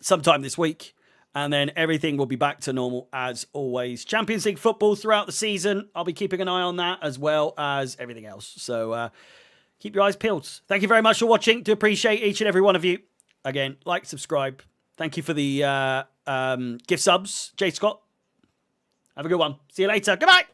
Speaker 1: sometime this week. And then everything will be back to normal as always. Champions League football throughout the season. I'll be keeping an eye on that as well as everything else. So keep your eyes peeled. Thank you very much for watching. Do appreciate each and every one of you. Again, like, subscribe. Thank you for the gift subs, Jay Scott. Have a good one. See you later. Goodbye.